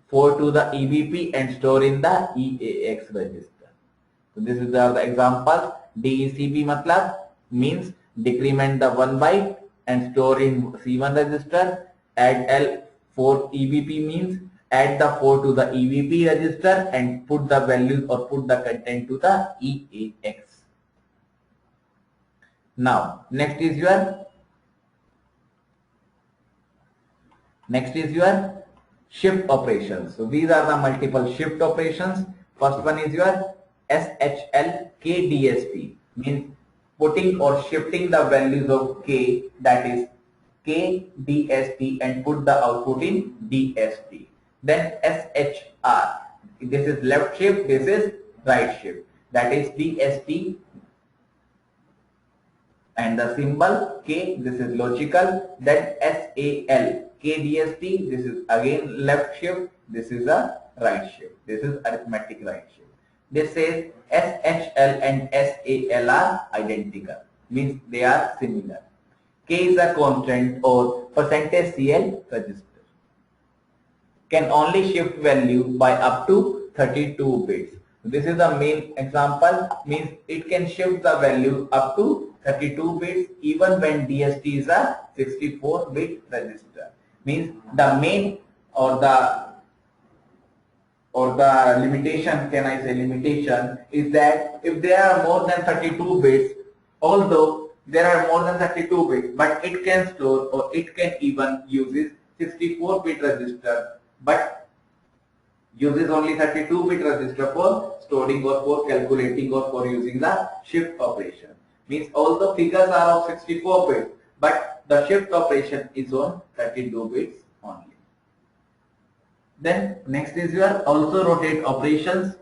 S1: 4 to the EBP and store in the EAX register. So this is the example. DECB matlab means decrement the 1 byte and store in C1 register. Add L4 EBP means add the 4 to the EBP register and put the values or put the content to the EAX. Now next is your shift operations. So these are the multiple shift operations. First one is your SHL KDST, means putting or shifting the values of K, that is KDST, and put the output in DST. Then SHR, this is left shift, this is right shift, that is DST and the symbol K, this is logical. Then SAL KDST, this is again left shift, this is a right shift, this is arithmetic right shift. This says SHL and SAL are identical, means they are similar. K is a constant or %CL register. Can only shift value by up to 32 bits. This is the main example, means it can shift the value up to 32 bits even when DST is a 64-bit register. Means the main or the limitation, can I say limitation, is that if there are more than 32 bits, although there are more than 32 bits, but it can store or it can even use 64-bit register, but Uses only 32-bit register for storing or for calculating or for using the shift operation. Means all the figures are of 64 bits, but the shift operation is on 32 bits only. Then next is your also rotate operations.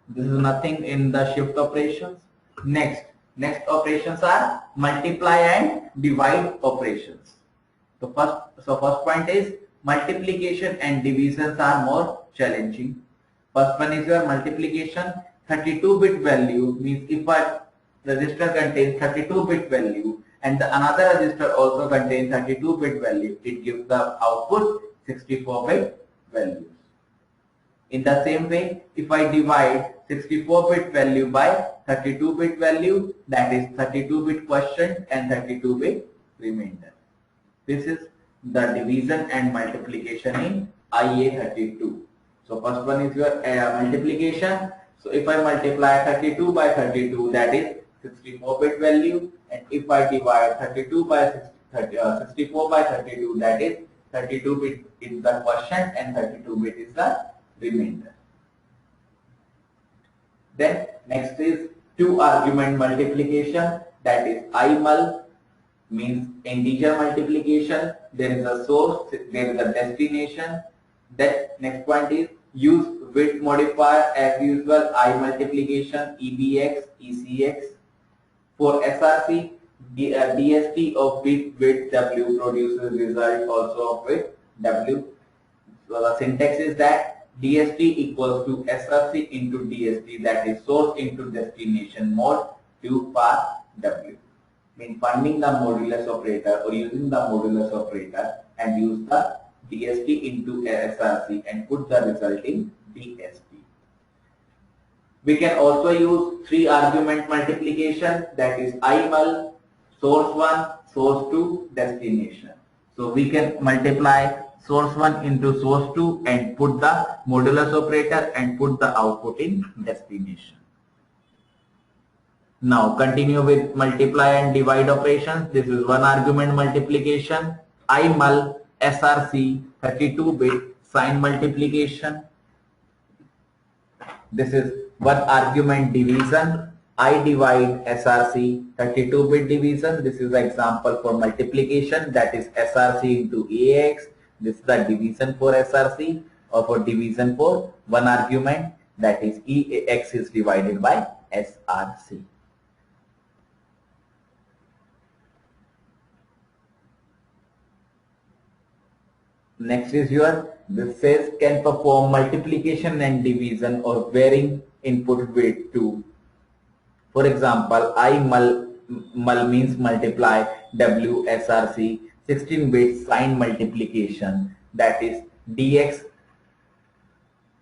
S1: This is nothing in the shift operations. Next operations are multiply and divide operations. So first point is multiplication and divisions are more challenging. First one is your multiplication. 32-bit value means if a register contains 32-bit value and the another register also contains 32-bit value, it gives the output 64-bit values. In the same way, if I divide 64-bit value by 32-bit value, that is 32-bit quotient and 32-bit remainder. This is the division and multiplication in IA32. So first one is your multiplication. So if I multiply 32 by 32, that is 64-bit value, and if I divide 64 by 32, that is 32-bit is the quotient and 32-bit is the remainder. Then next is two argument multiplication, that is imul, means integer multiplication. There is a source, there is a destination. Then next point is use width modifier as usual, I multiplication, EBX, ECX. For SRC, DST of bit width W produces result also of width W. So the syntax is that DST equals to SRC into DST, that is source into destination mode 2 par W. Means finding the modulus operator or using the modulus operator and use the DST into SRC and put the result in DST. We can also use 3 argument multiplication, that is imul, source 1, source 2, destination. So we can multiply source 1 into source 2 and put the modulus operator and put the output in destination. Now continue with multiply and divide operations. This is one argument multiplication, imul, SRC, 32-bit sign multiplication. This is one argument division, I divide SRC, 32-bit division. This is the example for multiplication, that is SRC into AX. This is the division for SRC, or for division for one argument, that is EAX is divided by SRC. Next is your, this says can perform multiplication and division or varying input weight to. For example, imul means multiply, W SRC, 16-bit sign multiplication, that is DX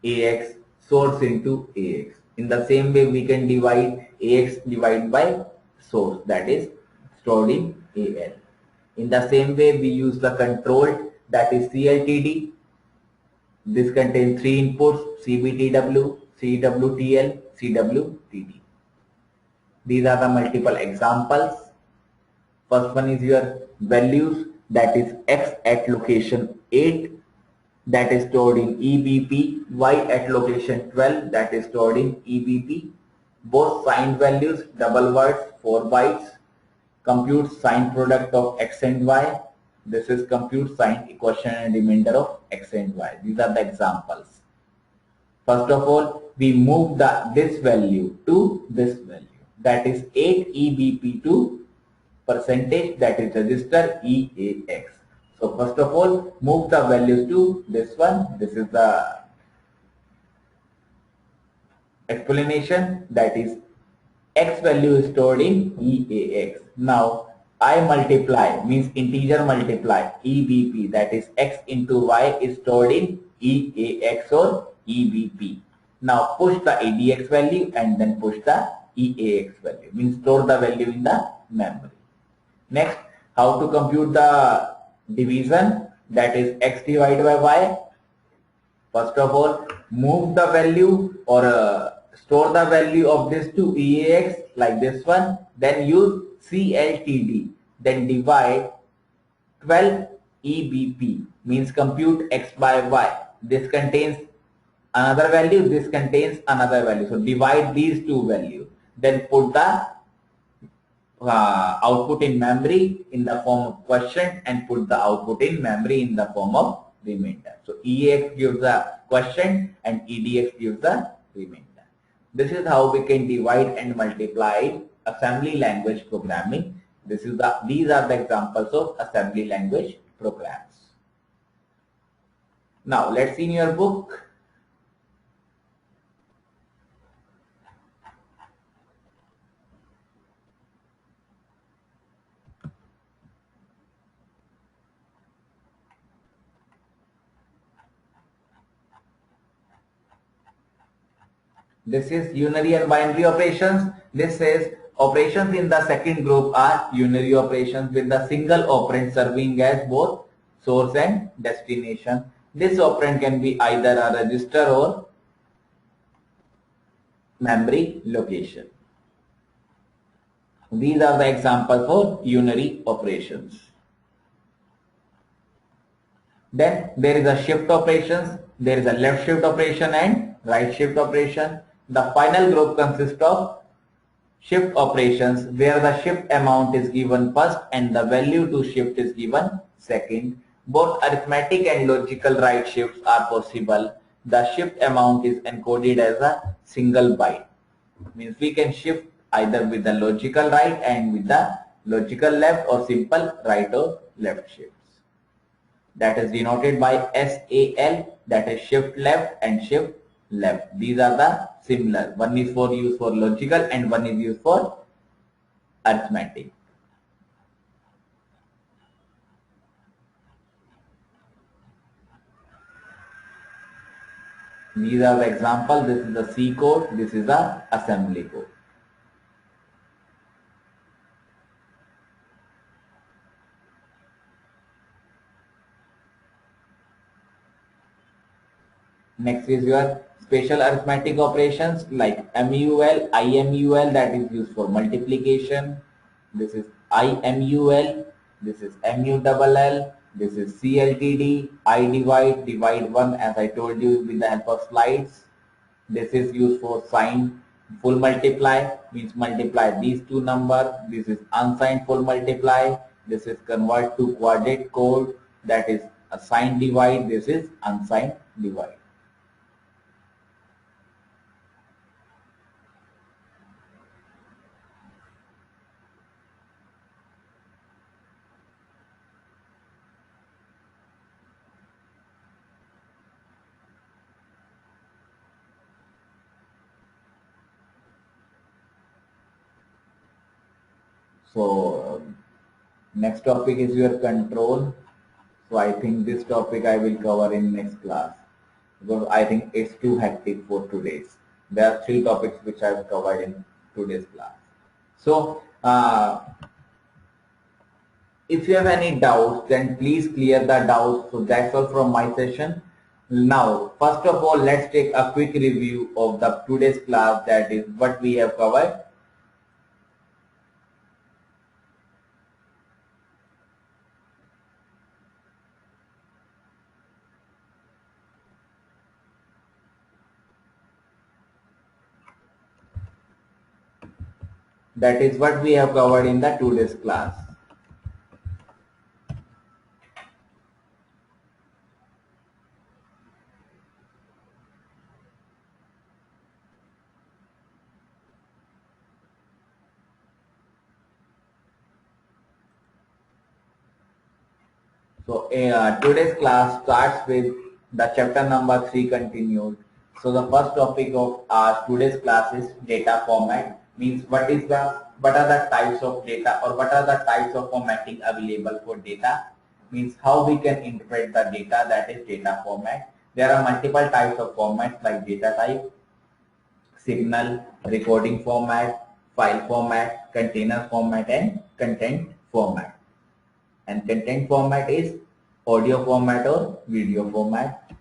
S1: AX, source into AX. In the same way, we can divide AX divided by source, that is stored in AL. In the same way, we use the controlled, that is CLTD. This contains 3 inputs, CBTW, CWTL, CWTD. These are the multiple examples. First one is your values, that is X at location 8, that is stored in EBP, Y at location 12, that is stored in EBP. Both signed values, double words, 4 bytes. Compute sign product of X and Y. This is compute sign equation and remainder of X and Y. These are the examples. First of all, we move this value to this value, that is 8 EBP to percentage, that is register EAX. So first of all, move the values to this one. This is the explanation, that is X value is stored in EAX. Now I multiply means integer multiply, EBP, that is X into Y is stored in EAX or EBP. Now push the ADX value and then push the EAX value, means store the value in the memory. Next, how to compute the division, that is X divided by Y. First of all, move the value or store the value of this to EAX like this one, then use CLTD, then divide 12 EBP, means compute X by Y. This contains another value, this contains another value. So divide these two values, then put the output in memory in the form of quotient and put the output in memory in the form of remainder. So EAX gives the quotient and EDX gives the remainder. This is how we can divide and multiply assembly language programming. These are the examples of assembly language programs. Now let's see in your book. This is unary and binary operations. This says operations in the second group are unary operations with the single operand serving as both source and destination. This operand can be either a register or memory location. These are the examples for unary operations. Then there is a shift operations, there is a left shift operation and right shift operation. The final group consists of shift operations where the shift amount is given first and the value to shift is given second. Both arithmetic and logical right shifts are possible. The shift amount is encoded as a single byte. Means we can shift either with the logical right and with the logical left or simple right or left shifts. That is denoted by SAL, that is shift left and shift left. These are the similar. One is for use for logical and one is used for arithmetic. These are the examples. This is the C code. This is the assembly code. Next is your special arithmetic operations like MUL, IMUL, that is used for multiplication. This is IMUL, this is MULL, this is CLTD, I divide, divide 1 as I told you with the help of slides. This is used for signed full multiply, means multiply these two numbers. This is unsigned full multiply. This is convert to quadratic code, that is a signed divide. This is unsigned divide. So next topic is your control. So I think this topic I will cover in next class because I think it's too hectic for today's. There are 3 topics which I have covered in today's class. So if you have any doubts, then please clear the doubts. So that's all from my session. Now, first of all, let's take a quick review of the today's class, that is what we have covered. That is what we have covered in the today's class. So today's class starts with the chapter number 3 continued. So the first topic of our today's class is data format. Means what are the types of data or what are the types of formatting available for data. Means how we can interpret the data, that is data format. There are multiple types of formats like data type, signal, recording format, file format, container format and content format. And content format is audio format or video format.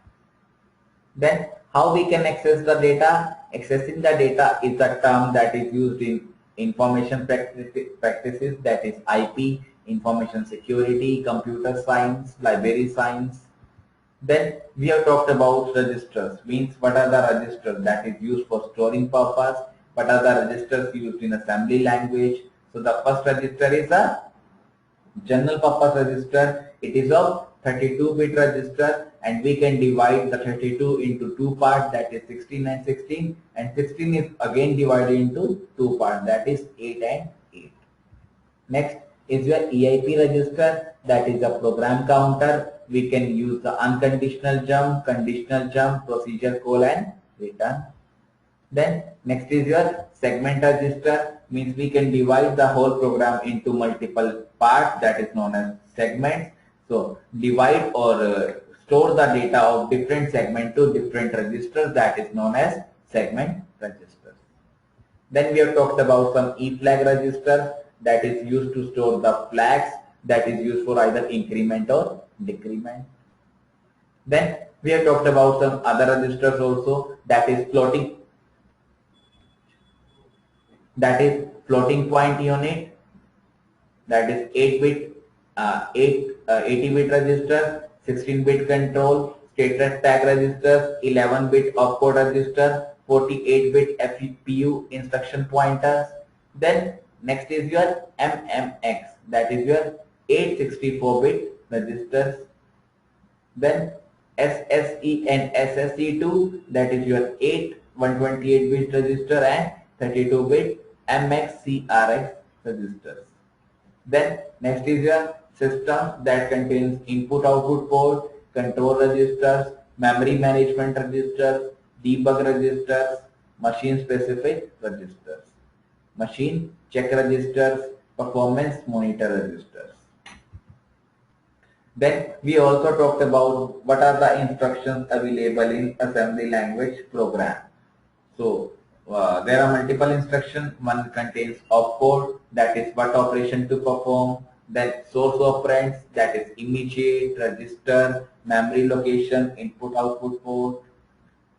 S1: Then how we can access the data? Accessing the data is a term that is used in information practices, that is IP, information security, computer science, library science. Then we have talked about registers, means what are the registers that is used for storing purpose, what are the registers used in assembly language. So the first register is a general purpose register. It is of 32-bit register, and we can divide the 32 into two parts, that is 16 and 16, and 16 is again divided into two parts, that is 8 and 8. Next is your EIP register, that is a program counter. We can use the unconditional jump, conditional jump, procedure call and return. Then next is your segment register, means we can divide the whole program into multiple parts, that is known as segments. So divide or store the data of different segment to different registers, that is known as segment registers. Then we have talked about some E-flag registers, that is used to store the flags that is used for either increment or decrement. Then we have talked about some other registers also, that is floating point unit, that is 8-bit 80-bit register, 16-bit control, status tag registers, 11-bit opcode register, 48-bit FPU instruction pointers. Then next is your MMX, that is your 864-bit registers. Then SSE and SSE2, that is your 128-bit register and 32-bit MXCRX registers. Then next is your system that contains input-output port, control registers, memory management registers, debug registers, machine-specific registers, machine check registers, performance monitor registers. Then we also talked about what are the instructions available in assembly language program. So there are multiple instructions. One contains opcode, that is what operation to perform. Then source operands, that is immediate, register, memory location, input output port.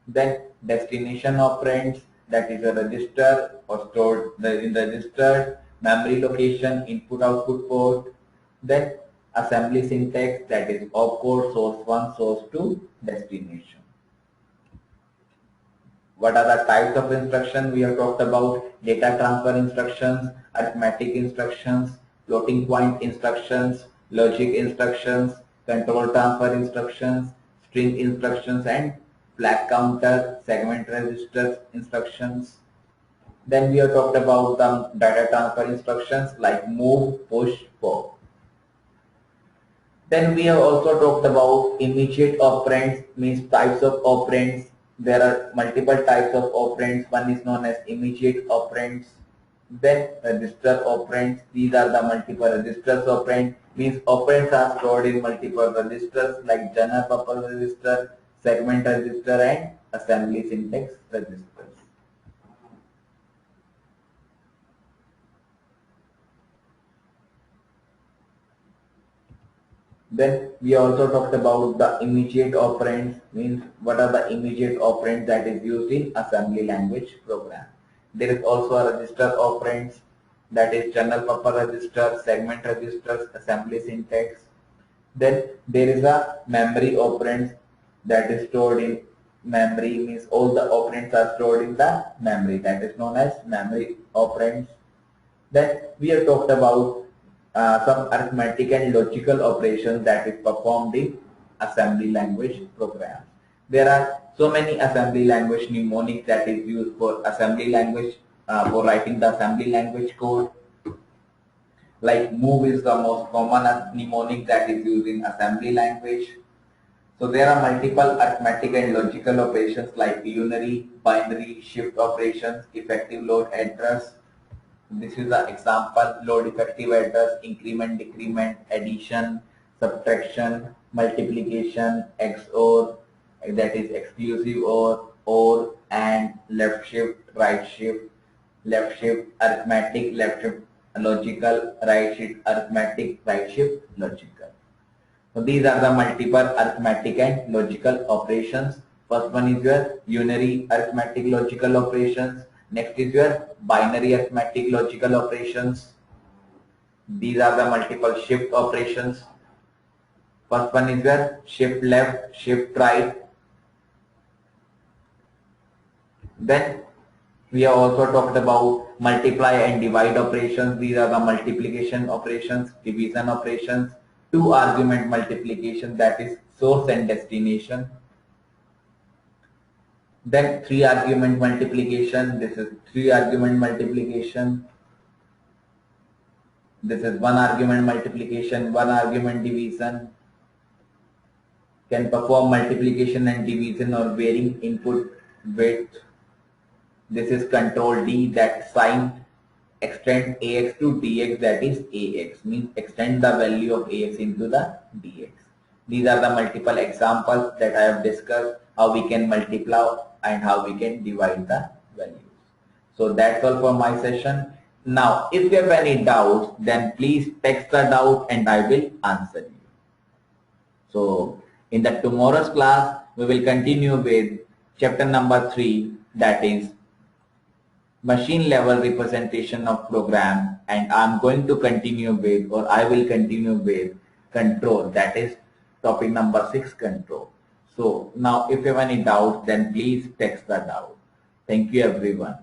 S1: Then destination operands, that is a register or stored in register, memory location, input output port. Then assembly syntax, that is opcode, source 1, source 2, destination. What are the types of instruction? We have talked about data transfer instructions, arithmetic instructions, floating point instructions, logic instructions, control transfer instructions, string instructions, and flag counter, segment register instructions. Then we have talked about the data transfer instructions like move, push, pop. Then we have also talked about immediate operands, means types of operands. There are multiple types of operands. One is known as immediate operands. Then register operands. These are the multiple registers operand, means operands are stored in multiple registers like general purpose register, segment register, and assembly syntax registers. Then we also talked about the immediate operands, means what are the immediate operands that is used in assembly language program. There is also a register operands, that is general purpose register, segment registers, assembly syntax. Then there is a memory operands that is stored in memory, means all the operands are stored in the memory, that is known as memory operands. Then we have talked about some arithmetic and logical operations that is performed in assembly language programs. There are so many assembly language mnemonics that is used for assembly language, for writing the assembly language code. Like move is the most common mnemonic that is used in assembly language. So there are multiple arithmetic and logical operations like unary, binary, shift operations, effective load address. This is the example: load effective address, increment, decrement, addition, subtraction, multiplication, XOR, that is exclusive or, and left shift, right shift, left shift, arithmetic, left shift, logical, right shift, arithmetic, right shift, logical. So these are the multiple arithmetic and logical operations. First one is your unary arithmetic logical operations. Next is your binary arithmetic logical operations. These are the multiple shift operations. First one is your shift left, shift right. Then we have also talked about multiply and divide operations. These are the multiplication operations, division operations, two argument multiplication, that is source and destination. Then three argument multiplication. This is three argument multiplication. This is one argument multiplication, one argument division. Can perform multiplication and division or varying input width. This is control D, that sign extend AX to DX, that is AX, means extend the value of AX into the DX. These are the multiple examples that I have discussed, how we can multiply and how we can divide the values. So that's all for my session. Now, if you have any doubts, then please text the doubt and I will answer you. So in the tomorrow's class, we will continue with chapter number 3, that is machine level representation of program, and I'm going to continue with, or I will continue with control, that is topic number 6, control. So now if you have any doubts, then please text the doubt. Thank you everyone.